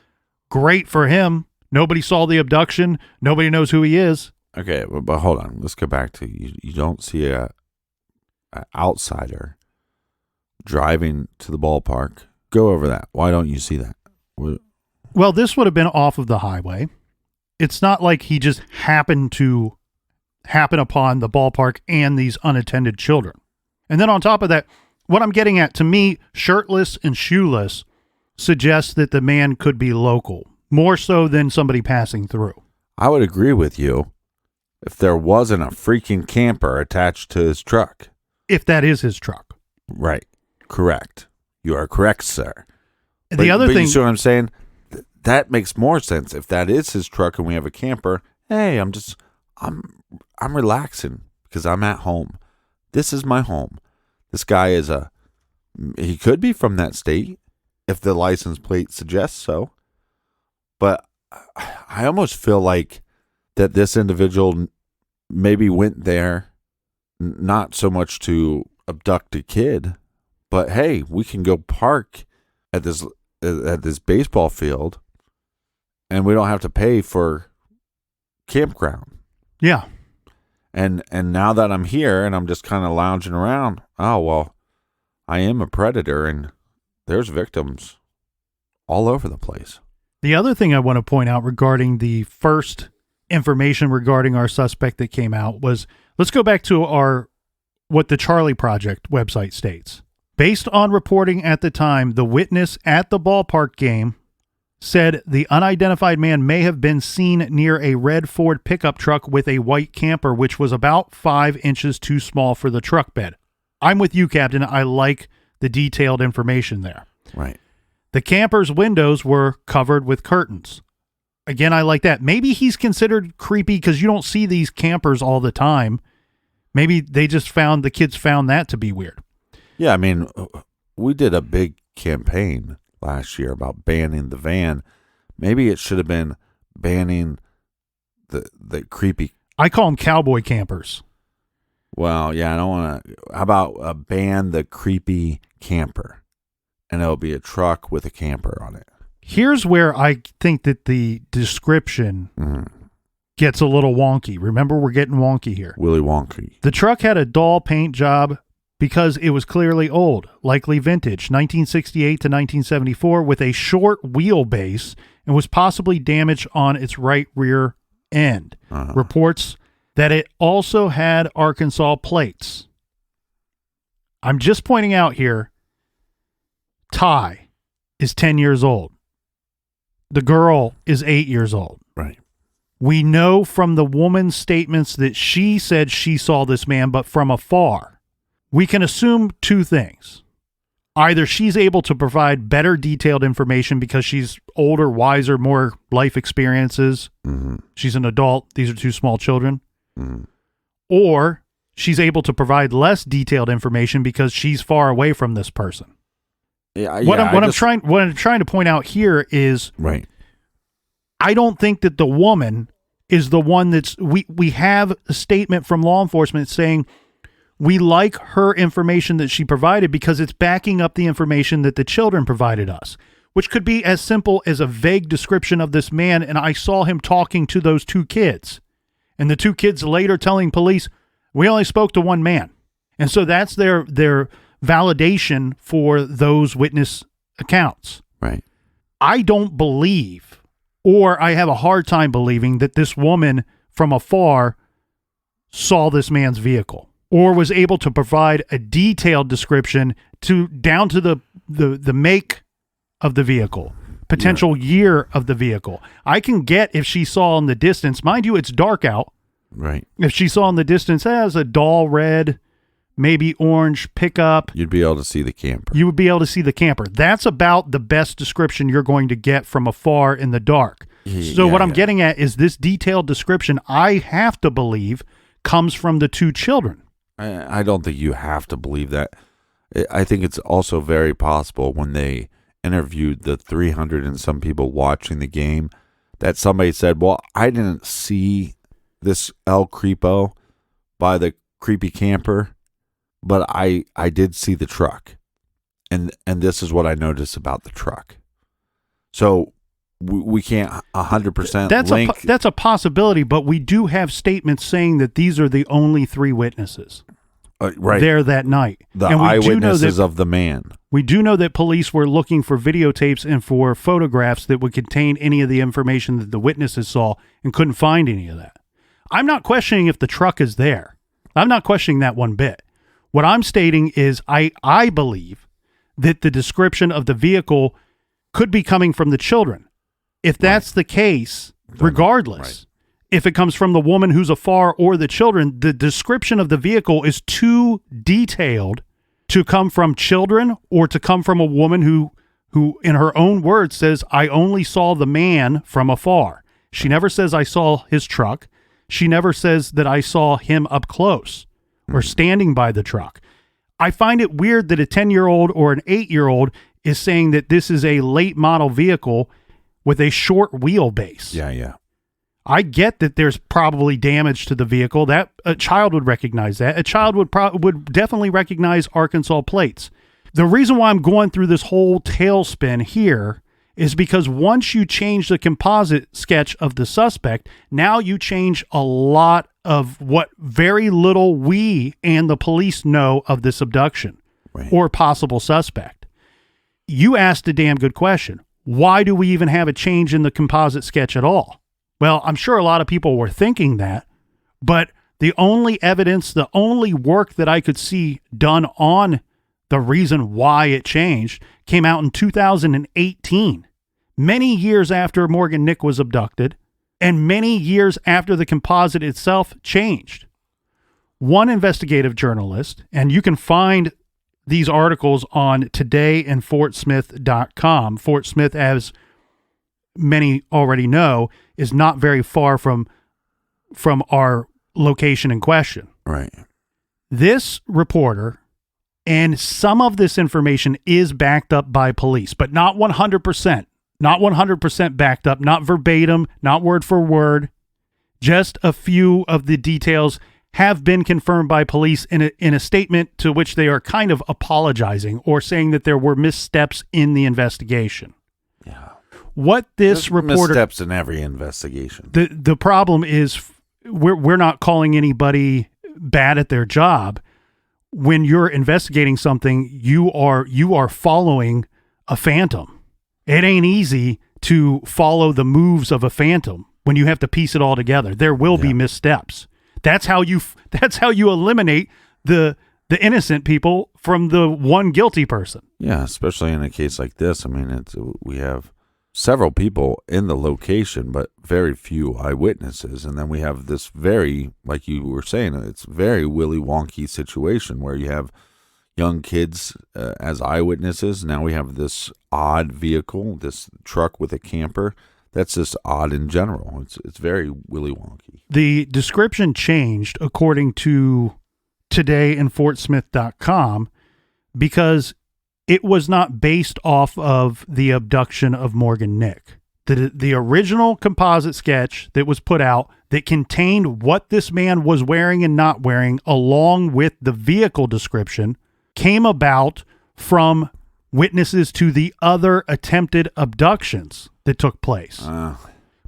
great for him. Nobody saw the abduction. Nobody knows who he is. Okay, but hold on. Let's go back to you don't see a outsider driving to the ballpark. Go over that. Why don't you see that? Well, this would have been off of the highway. It's not like he just happened upon the ballpark and these unattended children. And then on top of that, what I'm getting at, to me, shirtless and shoeless suggests that the man could be local, more so than somebody passing through. I would agree with you if there wasn't a freaking camper attached to his truck. If that is his truck. Right. Correct. You are correct, sir. The other thing, you see what I'm saying? That makes more sense. If that is his truck and we have a camper, hey, I'm relaxing because I'm at home. This is my home. This guy he could be from that state if the license plate suggests so. But I almost feel like that this individual maybe went there not so much to abduct a kid, but hey, we can go park at this baseball field and we don't have to pay for campground. Yeah. And now that I'm here and I'm just kind of lounging around, oh, well, I am a predator and there's victims all over the place. The other thing I want to point out regarding the first information regarding our suspect that came out was, let's go back to what the Charlie Project website states. Based on reporting at the time, the witness at the ballpark game said the unidentified man may have been seen near a red Ford pickup truck with a white camper, which was about 5 inches too small for the truck bed. I'm with you, Captain. I like the detailed information there. Right. The camper's windows were covered with curtains. Again, I like that. Maybe he's considered creepy because you don't see these campers all the time. Maybe the kids found that to be weird. Yeah, I mean, we did a big campaign last year about banning the van. Maybe it should have been banning the creepy. I call them cowboy campers. Well, yeah, I don't want to. How about ban the creepy camper? And it'll be a truck with a camper on it. Here's where I think that the description gets a little wonky. Remember, we're getting wonky here. Willy Wonky. The truck had a dull paint job because it was clearly old, likely vintage, 1968 to 1974, with a short wheelbase and was possibly damaged on its right rear end. Reports that it also had Arkansas plates. I'm just pointing out here, Ty is 10 years old. The girl is 8 years old. Right. We know from the woman's statements that she said she saw this man, but from afar. We can assume two things. Either she's able to provide better detailed information because she's older, wiser, more life experiences. She's an adult. These are two small children. Or she's able to provide less detailed information because she's far away from this person. What I'm trying to point out here is, right, I don't think that the woman is the one that's, we have a statement from law enforcement saying we like her information that she provided because it's backing up the information that the children provided us, which could be as simple as a vague description of this man. And I saw him talking to those two kids, and the two kids later telling police, we only spoke to one man. And so that's their validation for those witness accounts. Right. I don't believe, or I have a hard time believing, that this woman from afar saw this man's vehicle or was able to provide a detailed description down to the make of the vehicle, potential year of the vehicle. I can get if she saw in the distance, mind you, it's dark out. Right. If she saw in the distance as a dull red, maybe orange pickup, you'd be able to see the camper. You would be able to see the camper. That's about the best description you're going to get from afar in the dark. So what I'm getting at is this detailed description, I have to believe, comes from the two children. I don't think you have to believe that. I think it's also very possible when they interviewed the 300 and some people watching the game that somebody said, well, I didn't see this El Creepo by the creepy camper, but I did see the truck, and this is what I noticed about the truck. So we can't 100% link. That's a possibility, but we do have statements saying that these are the only three witnesses right there that night. The and eyewitnesses of the man. We do know that police were looking for videotapes and for photographs that would contain any of the information that the witnesses saw and couldn't find any of that. I'm not questioning if the truck is there. I'm not questioning that one bit. What I'm stating is I believe that the description of the vehicle could be coming from the children. If that's the case, regardless, if it comes from the woman who's afar or the children, the description of the vehicle is too detailed to come from children or to come from a woman who in her own words says, I only saw the man from afar. She never says I saw his truck. She never says that I saw him up close or standing by the truck. I find it weird that a 10-year-old or an 8-year-old is saying that this is a late model vehicle with a short wheelbase. Yeah. I get that there's probably damage to the vehicle. That a child would recognize that. A child would definitely recognize Arkansas plates. The reason why I'm going through this whole tailspin here is because once you change the composite sketch of the suspect, now you change a lot of what very little we and the police know of this abduction or possible suspect. You asked a damn good question. Why do we even have a change in the composite sketch at all? Well, I'm sure a lot of people were thinking that, but the only evidence, the only work that I could see done on the reason why it changed came out in 2018, many years after Morgan Nick was abducted and many years after the composite itself changed. One investigative journalist, and you can find these articles on todayandfortsmith.com. Fort Smith, as many already know, is not very far from our location in question. Right. This reporter And some of this information is backed up by police, but not 100%. Not 100% backed up, not verbatim, not word for word. Just a few of the details have been confirmed by police in a statement to which they are kind of apologizing or saying that there were missteps in the investigation. Yeah. What this reporter... missteps in every investigation. The problem is we're not calling anybody bad at their job. When you're investigating something, you are following a phantom. It ain't easy to follow the moves of a phantom when you have to piece it all together. There will be missteps. That's how you eliminate the innocent people from the one guilty person. Yeah, especially in a case like this. I mean, we have several people in the location, but very few eyewitnesses. And then we have this very, like you were saying, it's very Willy Wonky situation where you have young kids as eyewitnesses. Now we have this odd vehicle, this truck with a camper. That's just odd in general. It's very Willy Wonky. The description changed according to todayinfortsmith.com because it was not based off of the abduction of Morgan Nick. The original composite sketch that was put out that contained what this man was wearing and not wearing, along with the vehicle description, came about from witnesses to the other attempted abductions that took place.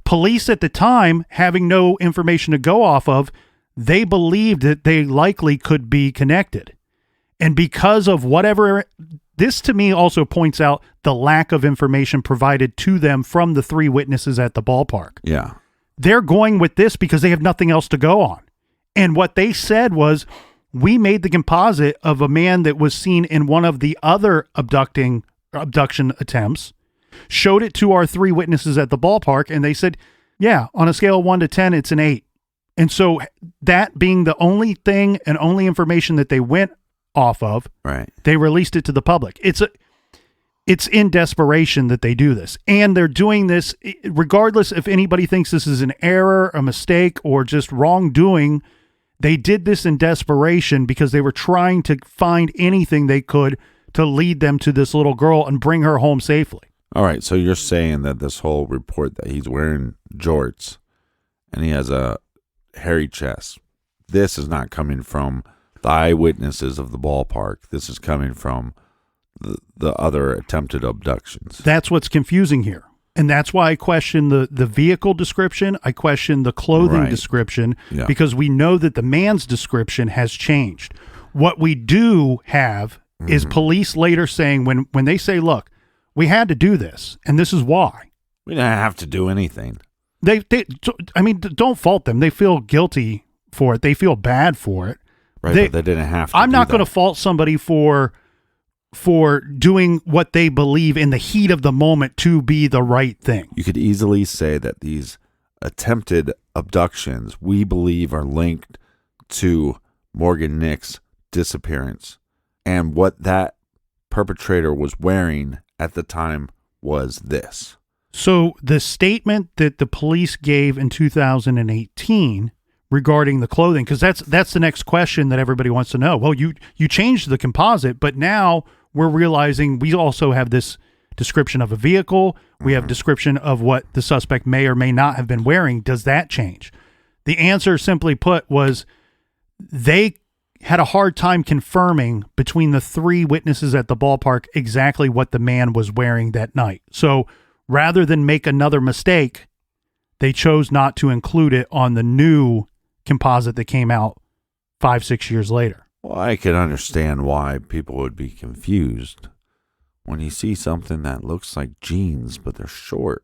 Police at the time, having no information to go off of, they believed that they likely could be connected. And because of whatever, this to me also points out the lack of information provided to them from the three witnesses at the ballpark. Yeah. They're going with this because they have nothing else to go on. And what they said was, we made the composite of a man that was seen in one of the other abduction attempts, showed it to our three witnesses at the ballpark, and they said, yeah, on a scale of 1 to 10, it's an 8. And so that being the only thing and only information that they went off of, right, they released it to the public. It's in desperation that they do this. And they're doing this regardless if anybody thinks this is an error, a mistake, or just wrongdoing. They did this in desperation because they were trying to find anything they could to lead them to this little girl and bring her home safely. All right, so you're saying that this whole report that he's wearing jorts and he has a hairy chest, this is not coming from the eyewitnesses of the ballpark. This is coming from the other attempted abductions. That's what's confusing here. And that's why I question the vehicle description. I question the clothing description because we know that the man's description has changed. What we do have is police later saying when they say, look, we had to do this, and this is why. We didn't have to do anything. I mean, don't fault them. They feel guilty for it. They feel bad for it. Right, but they didn't have to. I'm not going to fault somebody for doing what they believe in the heat of the moment to be the right thing. You could easily say that these attempted abductions, we believe, are linked to Morgan Nick's disappearance. And what that perpetrator was wearing at the time was this. So the statement that the police gave in 2018 regarding the clothing, because that's the next question that everybody wants to know. Well, you changed the composite, but now we're realizing we also have this description of a vehicle. We have description of what the suspect may or may not have been wearing. Does that change? The answer, simply put, was they had a hard time confirming between the three witnesses at the ballpark exactly what the man was wearing that night. So rather than make another mistake, they chose not to include it on the new composite that came out 5-6 years later. Well, I can understand why people would be confused when you see something that looks like jeans, but they're short,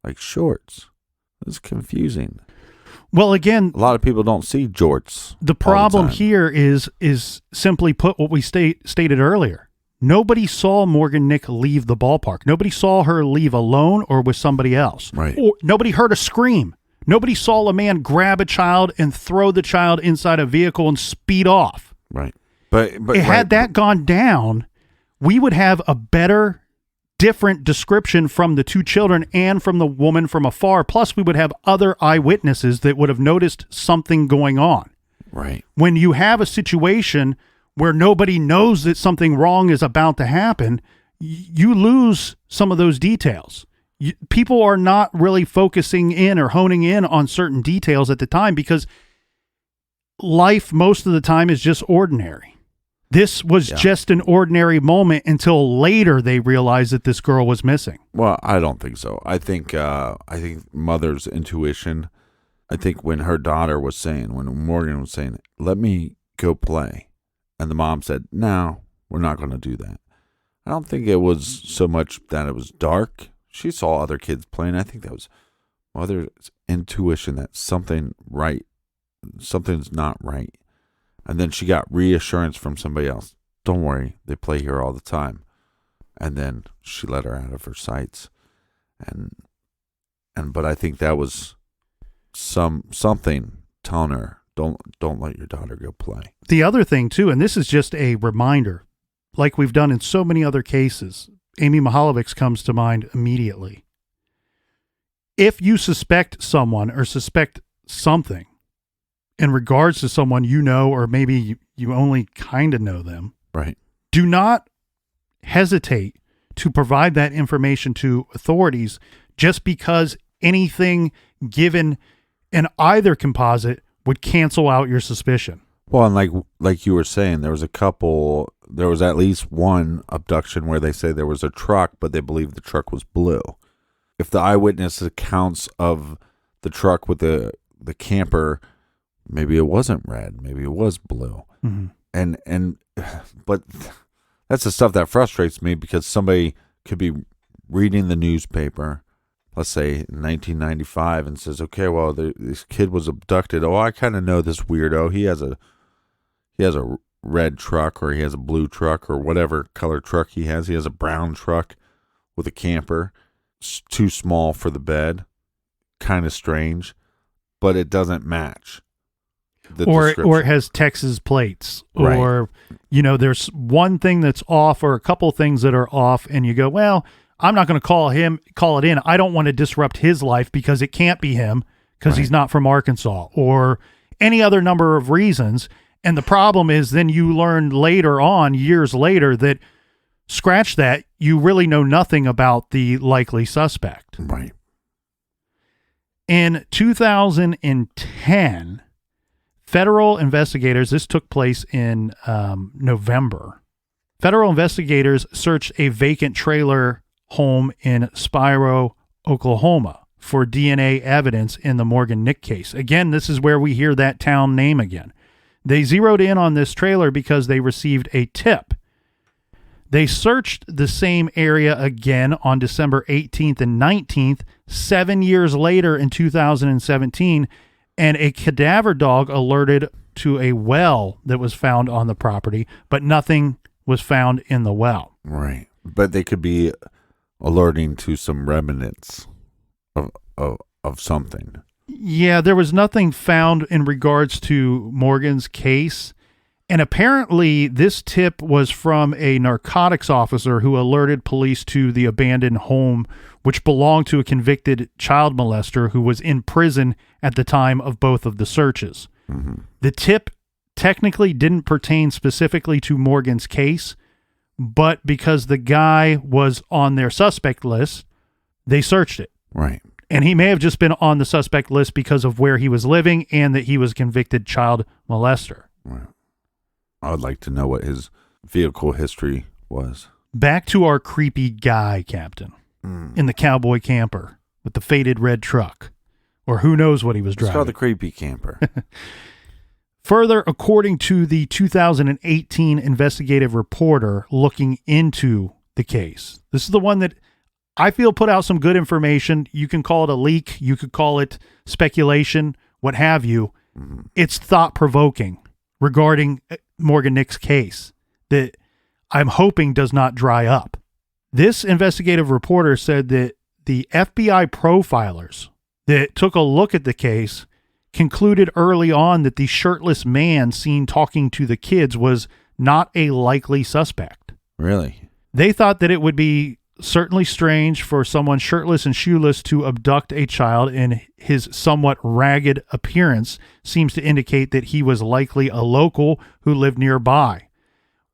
like shorts. It's confusing. Well, again, a lot of people don't see jorts. The problem here is simply put what we stated earlier. Nobody saw Morgan Nick leave the ballpark. Nobody saw her leave alone or with somebody else. Right. Or nobody heard a scream. Nobody saw a man grab a child and throw the child inside a vehicle and speed off. Right. But had that gone down, we would have a better, different description from the two children and from the woman from afar. Plus, we would have other eyewitnesses that would have noticed something going on. Right. When you have a situation where nobody knows that something wrong is about to happen, you lose some of those details. People are not really focusing in or honing in on certain details at the time because life most of the time is just ordinary. This was just an ordinary moment until later they realized that this girl was missing. Well, I don't think so. I think mother's intuition. I think when her daughter was saying, when Morgan was saying, "Let me go play," and the mom said, "No, we're not going to do that." I don't think it was so much that it was dark. She saw other kids playing. I think that was mother's intuition that something's not right. And then she got reassurance from somebody else. "Don't worry, they play here all the time." And then she let her out of her sights. But I think that was something telling her, don't let your daughter go play. The other thing too, and this is just a reminder, like we've done in so many other cases, Amy Mihaljevic comes to mind immediately. If you suspect someone or suspect something in regards to someone you know, or maybe you only kind of know them, right? Do not hesitate to provide that information to authorities just because anything given in either composite would cancel out your suspicion. Well, and like you were saying, there was at least one abduction where they say there was a truck, but they believe the truck was blue. If the eyewitness accounts of the truck with the camper, maybe it wasn't red, maybe it was blue. Mm-hmm. But that's the stuff that frustrates me, because somebody could be reading the newspaper, let's say in 1995, and says, "Okay, well, this kid was abducted. Oh, I kind of know this weirdo. He has a red truck, or he has a blue truck, or whatever color truck he has. He has a brown truck with a camper. It's too small for the bed. Kind of strange, but it doesn't match." Or it has Texas plates, right. Or, there's one thing that's off or a couple things that are off, and you go, well, I'm not going to call it in. I don't want to disrupt his life because it can't be him because he's not from Arkansas, or any other number of reasons. And the problem is then you learn later on, years later, that scratch that, you really know nothing about the likely suspect. Right. In 2010, federal investigators, this took place in November, federal investigators searched a vacant trailer home in Spiro, Oklahoma for DNA evidence in the Morgan Nick case. Again, this is where we hear that town name again. They zeroed in on this trailer because they received a tip. They searched the same area again on December 18th and 19th, 7 years later in 2017, and a cadaver dog alerted to a well that was found on the property, but nothing was found in the well. Right. But they could be alerting to some remnants of something. Yeah, there was nothing found in regards to Morgan's case. And apparently this tip was from a narcotics officer who alerted police to the abandoned home, which belonged to a convicted child molester who was in prison at the time of both of the searches. Mm-hmm. The tip technically didn't pertain specifically to Morgan's case, but because the guy was on their suspect list, they searched it. Right. And he may have just been on the suspect list because of where he was living and that he was a convicted child molester. Right. I would like to know what his vehicle history was. Back to our creepy guy, Captain, in the cowboy camper with the faded red truck, or who knows what he was driving. It's called the creepy camper. Further, according to the 2018 investigative reporter looking into the case, this is the one that I feel put out some good information. You can call it a leak. You could call it speculation, what have you. Mm-hmm. It's thought-provoking regarding Morgan Nick's case that I'm hoping does not dry up. This investigative reporter said that the FBI profilers that took a look at the case concluded early on that the shirtless man seen talking to the kids was not a likely suspect. Really? They thought that it would be certainly strange for someone shirtless and shoeless to abduct a child, and his somewhat ragged appearance seems to indicate that he was likely a local who lived nearby.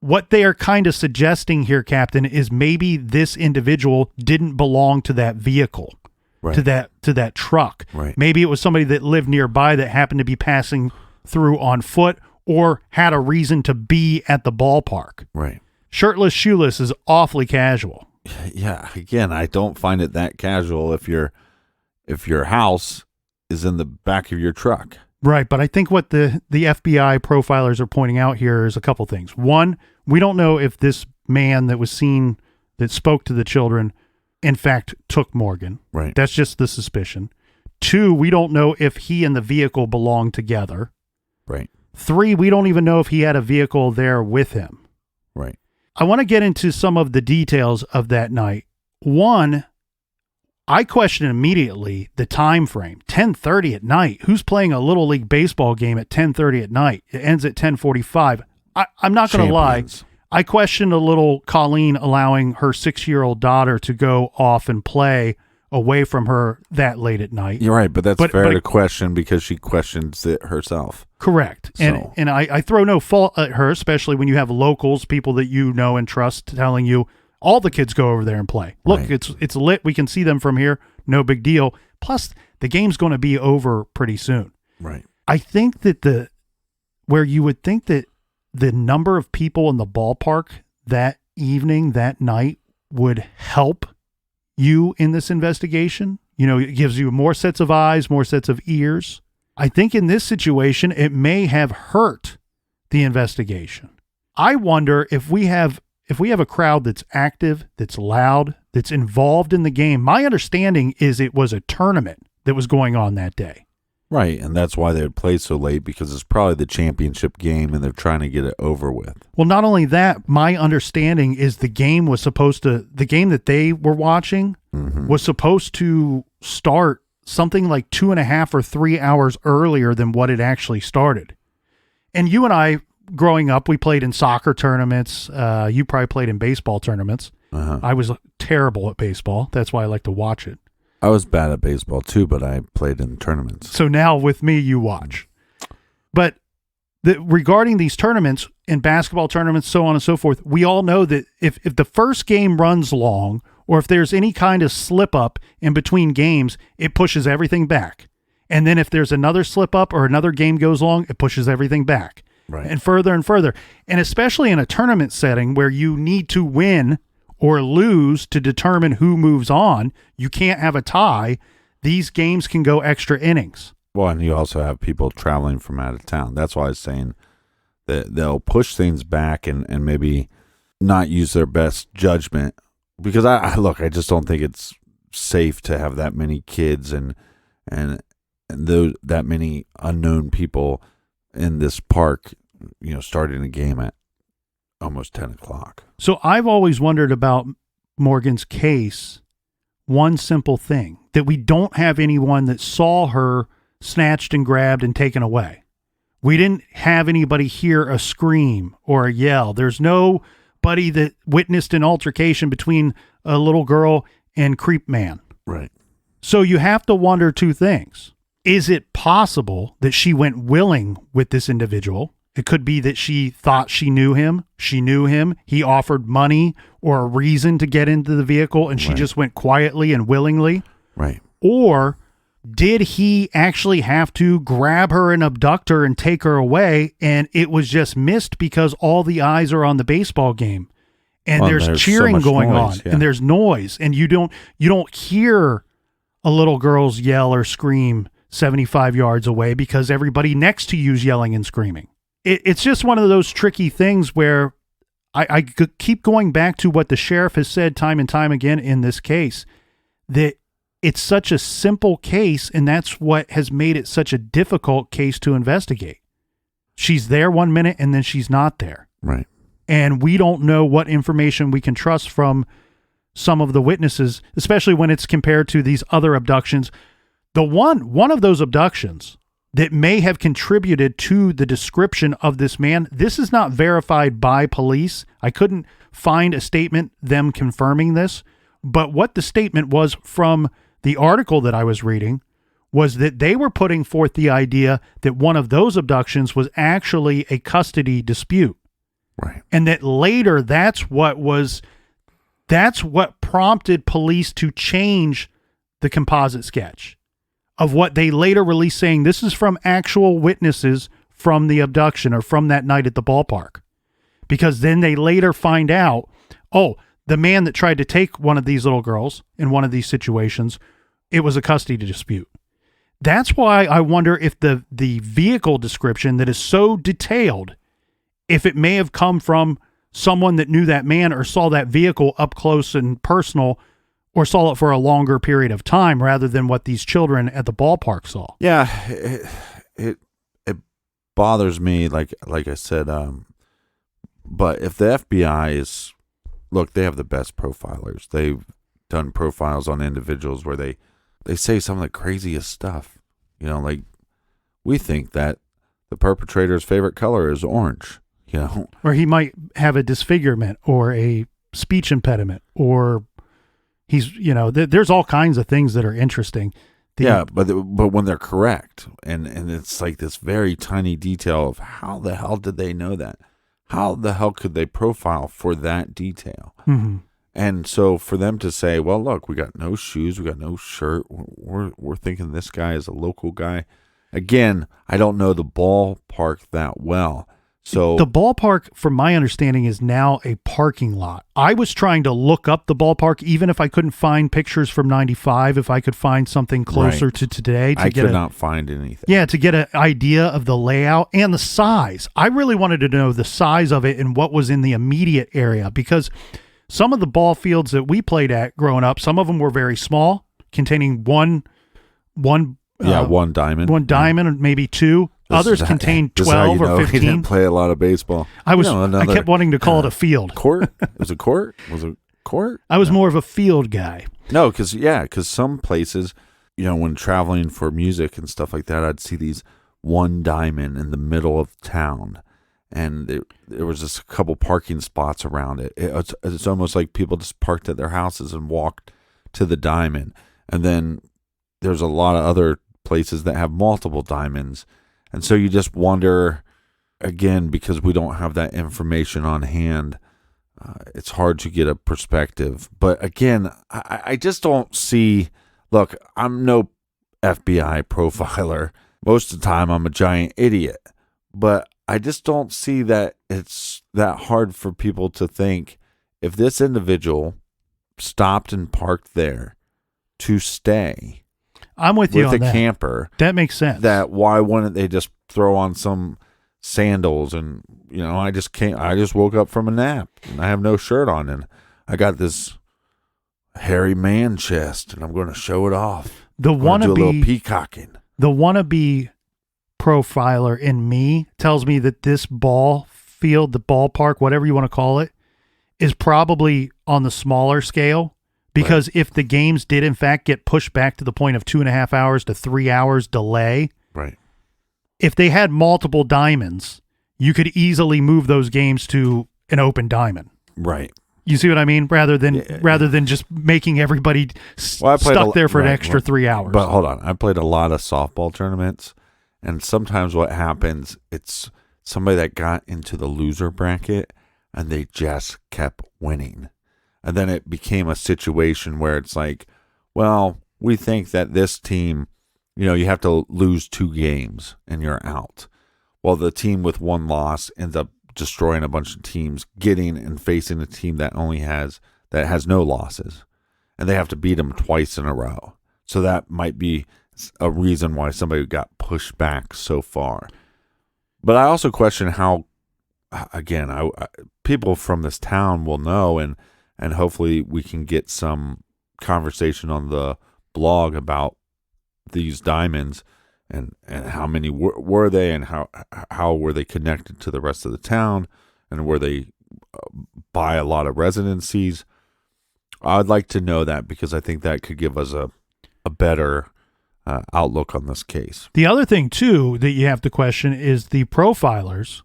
what they are kind of suggesting here, Captain, is maybe this individual didn't belong to that vehicle, right. to that truck. Right. Maybe it was somebody that lived nearby that happened to be passing through on foot or had a reason to be at the ballpark. Right. Shirtless, shoeless is awfully casual. Yeah. Again, I don't find it that casual if your house is in the back of your truck. Right, but I think what the FBI profilers are pointing out here is a couple things. One, we don't know if this man that was seen that spoke to the children, in fact, took Morgan. Right. That's just the suspicion. Two, we don't know if he and the vehicle belonged together. Right. Three, we don't even know if he had a vehicle there with him. Right. I want to get into some of the details of that night. One, I question immediately the time frame. 10:30 at night. Who's playing a little league baseball game at 10:30 at night? It ends at 10:45. I'm not going to lie. I questioned a little Colleen allowing her 6-year-old daughter to go off and play away from her that late at night. You're right, but that's fair to question because she questions it herself. Correct. So. And I throw no fault at her, especially when you have locals, people that you know and trust, telling you, all the kids go over there and play. Look, right. It's lit. We can see them from here. No big deal. Plus, the game's going to be over pretty soon. Right. I think that where you would think that the number of people in the ballpark that evening, that night, would help you in this investigation. You know, it gives you more sets of eyes, more sets of ears. I think in this situation, it may have hurt the investigation. I wonder if we have a crowd that's active, that's loud, that's involved in the game. My understanding is it was a tournament that was going on that day. Right, and that's why they would play so late, because it's probably the championship game and they're trying to get it over with. Well, not only that, my understanding is the game that they were watching was supposed to start something like 2.5 or 3 hours earlier than what it actually started. And you and I, growing up, we played in soccer tournaments. You probably played in baseball tournaments. I was terrible at baseball. That's why I like to watch it. I was bad at baseball too, but I played in tournaments. So now with me, you watch. But regarding these tournaments, in basketball tournaments, so on and so forth, we all know that if the first game runs long, or if there's any kind of slip up in between games, it pushes everything back. And then if there's another slip up or another game goes long, it pushes everything back. Right. And further and further. And especially in a tournament setting where you need to win or lose to determine who moves on, you can't have a tie. These games can go extra innings. Well, and you also have people traveling from out of town. That's why I was saying that they'll push things back and maybe not use their best judgment. Because I just don't think it's safe to have that many kids and that many unknown people in this park, starting a game at almost 10 o'clock. So I've always wondered about Morgan's case, one simple thing, that we don't have anyone that saw her snatched and grabbed and taken away. We didn't have anybody hear a scream or a yell. There's nobody that witnessed an altercation between a little girl and Creep Man. Right. So you have to wonder two things. Is it possible that she went willing with this individual? It could be that she thought she knew him. She knew him. He offered money or a reason to get into the vehicle, and she just went quietly and willingly. Right. Or did he actually have to grab her and abduct her and take her away, and it was just missed because all the eyes are on the baseball game, and there's cheering going on, and there's noise, and you don't hear a little girl's yell or scream 75 yards away because everybody next to you's yelling and screaming. It's just one of those tricky things where I could keep going back to what the sheriff has said time and time again in this case, that it's such a simple case, and that's what has made it such a difficult case to investigate. She's there 1 minute, and then she's not there. Right. And we don't know what information we can trust from some of the witnesses, especially when it's compared to these other abductions. The one of those abductions that may have contributed to the description of this man, this is not verified by police. I couldn't find a statement, them confirming this, but what the statement was from the article that I was reading was that they were putting forth the idea that one of those abductions was actually a custody dispute. Right. And that later, that's what prompted police to change the composite sketch of what they later released, saying this is from actual witnesses from the abduction or from that night at the ballpark. Because then they later find out, oh, the man that tried to take one of these little girls in one of these situations, it was a custody dispute. That's why I wonder if the vehicle description that is so detailed, if it may have come from someone that knew that man or saw that vehicle up close and personal, or saw it for a longer period of time rather than what these children at the ballpark saw. Yeah, it bothers me, like I said, but if the FBI is, look, they have the best profilers. They've done profiles on individuals where they say some of the craziest stuff. You know, like we think that the perpetrator's favorite color is orange, you know. Or he might have a disfigurement or a speech impediment, or he's, you know, there's all kinds of things that are interesting. Yeah, but when they're correct, and it's like this very tiny detail of how the hell did they know that? How the hell could they profile for that detail? Mm-hmm. And so for them to say, well, look, we got no shoes, we got no shirt, we're thinking this guy is a local guy. Again, I don't know the ballpark that well. So the ballpark, from my understanding, is now a parking lot. I was trying to look up the ballpark, even if I couldn't find pictures from 95, if I could find something closer to today. I could not find anything. Yeah, to get an idea of the layout and the size. I really wanted to know the size of it and what was in the immediate area, because some of the ball fields that we played at growing up, some of them were very small, containing one diamond. One diamond, or maybe two. Others contained 12 or 15. He didn't play a lot of baseball. I kept wanting to call it a field. Court? It was a court? Was it court? I was more of a field guy. No, because some places, you know, when traveling for music and stuff like that, I'd see these one diamond in the middle of town. And there was just a couple parking spots around it. It's almost like people just parked at their houses and walked to the diamond. And then there's a lot of other places that have multiple diamonds. And so you just wonder, again, because we don't have that information on hand, it's hard to get a perspective. But again, I just don't see, look, I'm no FBI profiler. Most of the time, I'm a giant idiot. But I just don't see that it's that hard for people to think, if this individual stopped and parked there to stay, I'm with you on that. With a camper. That makes sense. That why wouldn't they just throw on some sandals and, you know, I just woke up from a nap and I have no shirt on and I got this hairy man chest and I'm going to show it off. Do a little peacocking. The wannabe profiler in me tells me that this ball field, the ballpark, whatever you want to call it, is probably on the smaller scale. Because if the games did, in fact, get pushed back to the point of 2.5 hours to 3 hours delay, right? If they had multiple diamonds, you could easily move those games to an open diamond. Right. You see what I mean? Rather than just making everybody stuck there for an extra 3 hours. But hold on. I played a lot of softball tournaments, and sometimes what happens, it's somebody that got into the loser bracket, and they just kept winning. And then it became a situation where it's like, well, we think that this team, you know, you have to lose 2 games and you're out. Well, the team with 1 loss ends up destroying a bunch of teams, getting and facing a team that has no losses. And they have to beat them twice in a row. So that might be a reason why somebody got pushed back so far. But I also question how, again, people from this town will know, and hopefully we can get some conversation on the blog about these diamonds and how many were they and how were they connected to the rest of the town, and were they by a lot of residencies. I'd like to know that, because I think that could give us a better outlook on this case. The other thing, too, that you have to question is the profilers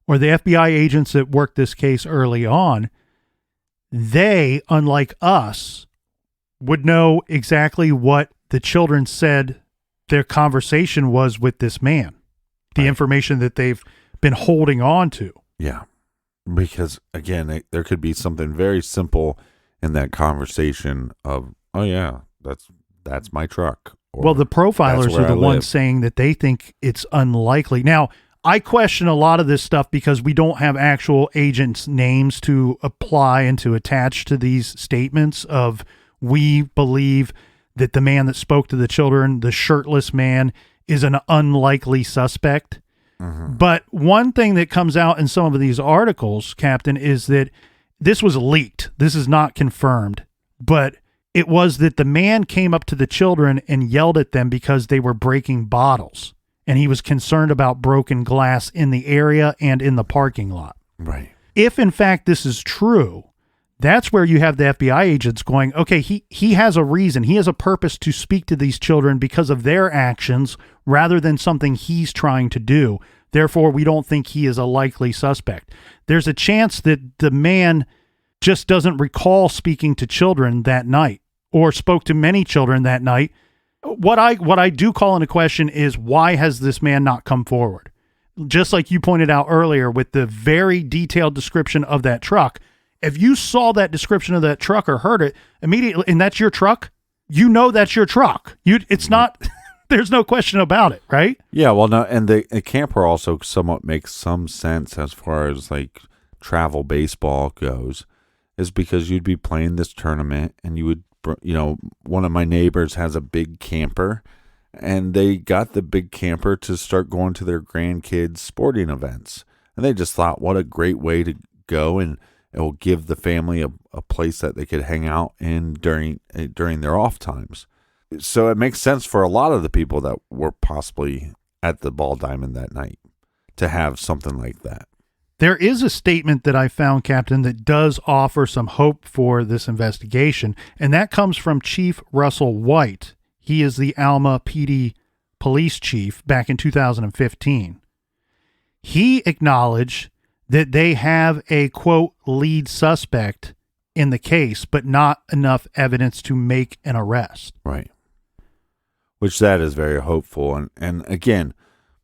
or the FBI agents that worked this case early on. They, unlike us, would know exactly what the children said their conversation was with this man, the information that they've been holding on to. Yeah. Because, again, there could be something very simple in that conversation of, oh, yeah, that's my truck. Well, the profilers are the ones saying that they think it's unlikely. Now, I question a lot of this stuff because we don't have actual agents' names to apply and to attach to these statements of, we believe that the man that spoke to the children, the shirtless man, is an unlikely suspect. Mm-hmm. But one thing that comes out in some of these articles, Captain, is that this was leaked. This is not confirmed, but it was that the man came up to the children and yelled at them because they were breaking bottles, and he was concerned about broken glass in the area and in the parking lot. Right. If, in fact, this is true, that's where you have the FBI agents going, okay, he has a reason. He has a purpose to speak to these children because of their actions rather than something he's trying to do. Therefore, we don't think he is a likely suspect. There's a chance that the man just doesn't recall speaking to children that night or spoke to many children that night. What I do call into question is, why has this man not come forward? Just like you pointed out earlier with the very detailed description of that truck. If you saw that description of that truck or heard it immediately, and that's your truck, you know that's your truck. It's not, there's no question about it, right? Yeah, well, no, and the camper also somewhat makes some sense as far as like travel baseball goes, is because you'd be playing this tournament and you would, one of my neighbors has a big camper, and they got the big camper to start going to their grandkids' sporting events. And they just thought, what a great way to go, and it will give the family a place that they could hang out in during their off times. So it makes sense for a lot of the people that were possibly at the Ball Diamond that night to have something like that. There is a statement that I found, Captain, that does offer some hope for this investigation, and that comes from Chief Russell White. He is the Alma PD police chief back in 2015. He acknowledged that they have a, quote, lead suspect in the case, but not enough evidence to make an arrest. Right. Which that is very hopeful. And again,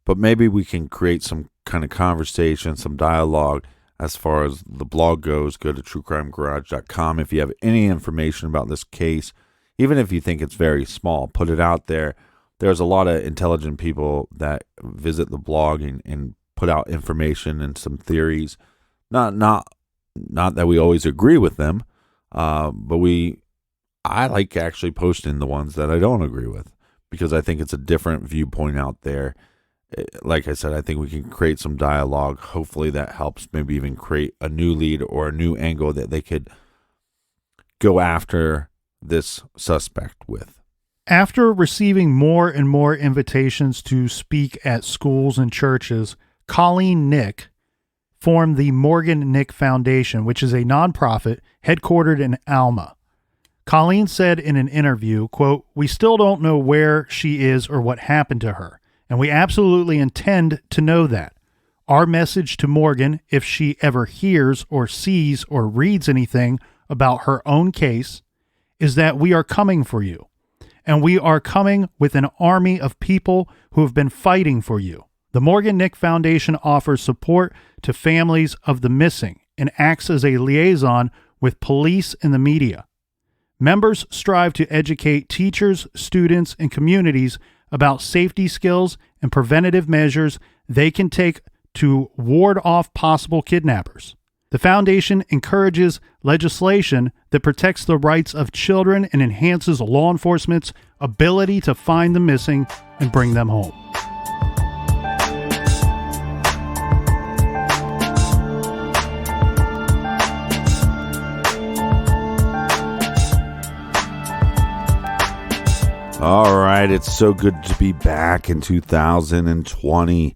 but maybe we can create some kind of conversation, some dialogue as far as the blog goes. Go to truecrimegarage.com. If you have any information about this case, even if you think it's very small, put it out there. There's a lot of intelligent people that visit the blog and put out information and some theories. Not that we always agree with them, but I like actually posting the ones that I don't agree with, because I think it's a different viewpoint out there. Like I said, I think we can create some dialogue. Hopefully that helps maybe even create a new lead or a new angle that they could go after this suspect with. After receiving more and more invitations to speak at schools and churches, Colleen Nick formed the Morgan Nick Foundation, which is a nonprofit headquartered in Alma. Colleen said in an interview, quote, "We still don't know where she is or what happened to her, and we absolutely intend to know that. Our message to Morgan, if she ever hears or sees or reads anything about her own case, is that we are coming for you, and we are coming with an army of people who have been fighting for you. The Morgan Nick Foundation offers support to families of the missing and acts as a liaison with police and the media. Members strive to educate teachers, students, and communities about safety skills and preventative measures they can take to ward off possible kidnappers. The foundation encourages legislation that protects the rights of children and enhances law enforcement's ability to find the missing and bring them home." All right, it's so good to be back in 2020.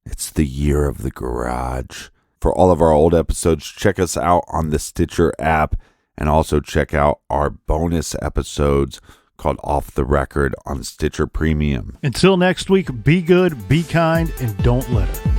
It's the year of the garage. For all of our old episodes, check us out on the Stitcher app, and also check out our bonus episodes called Off the Record on Stitcher Premium. Until next week, be good, be kind, and don't litter.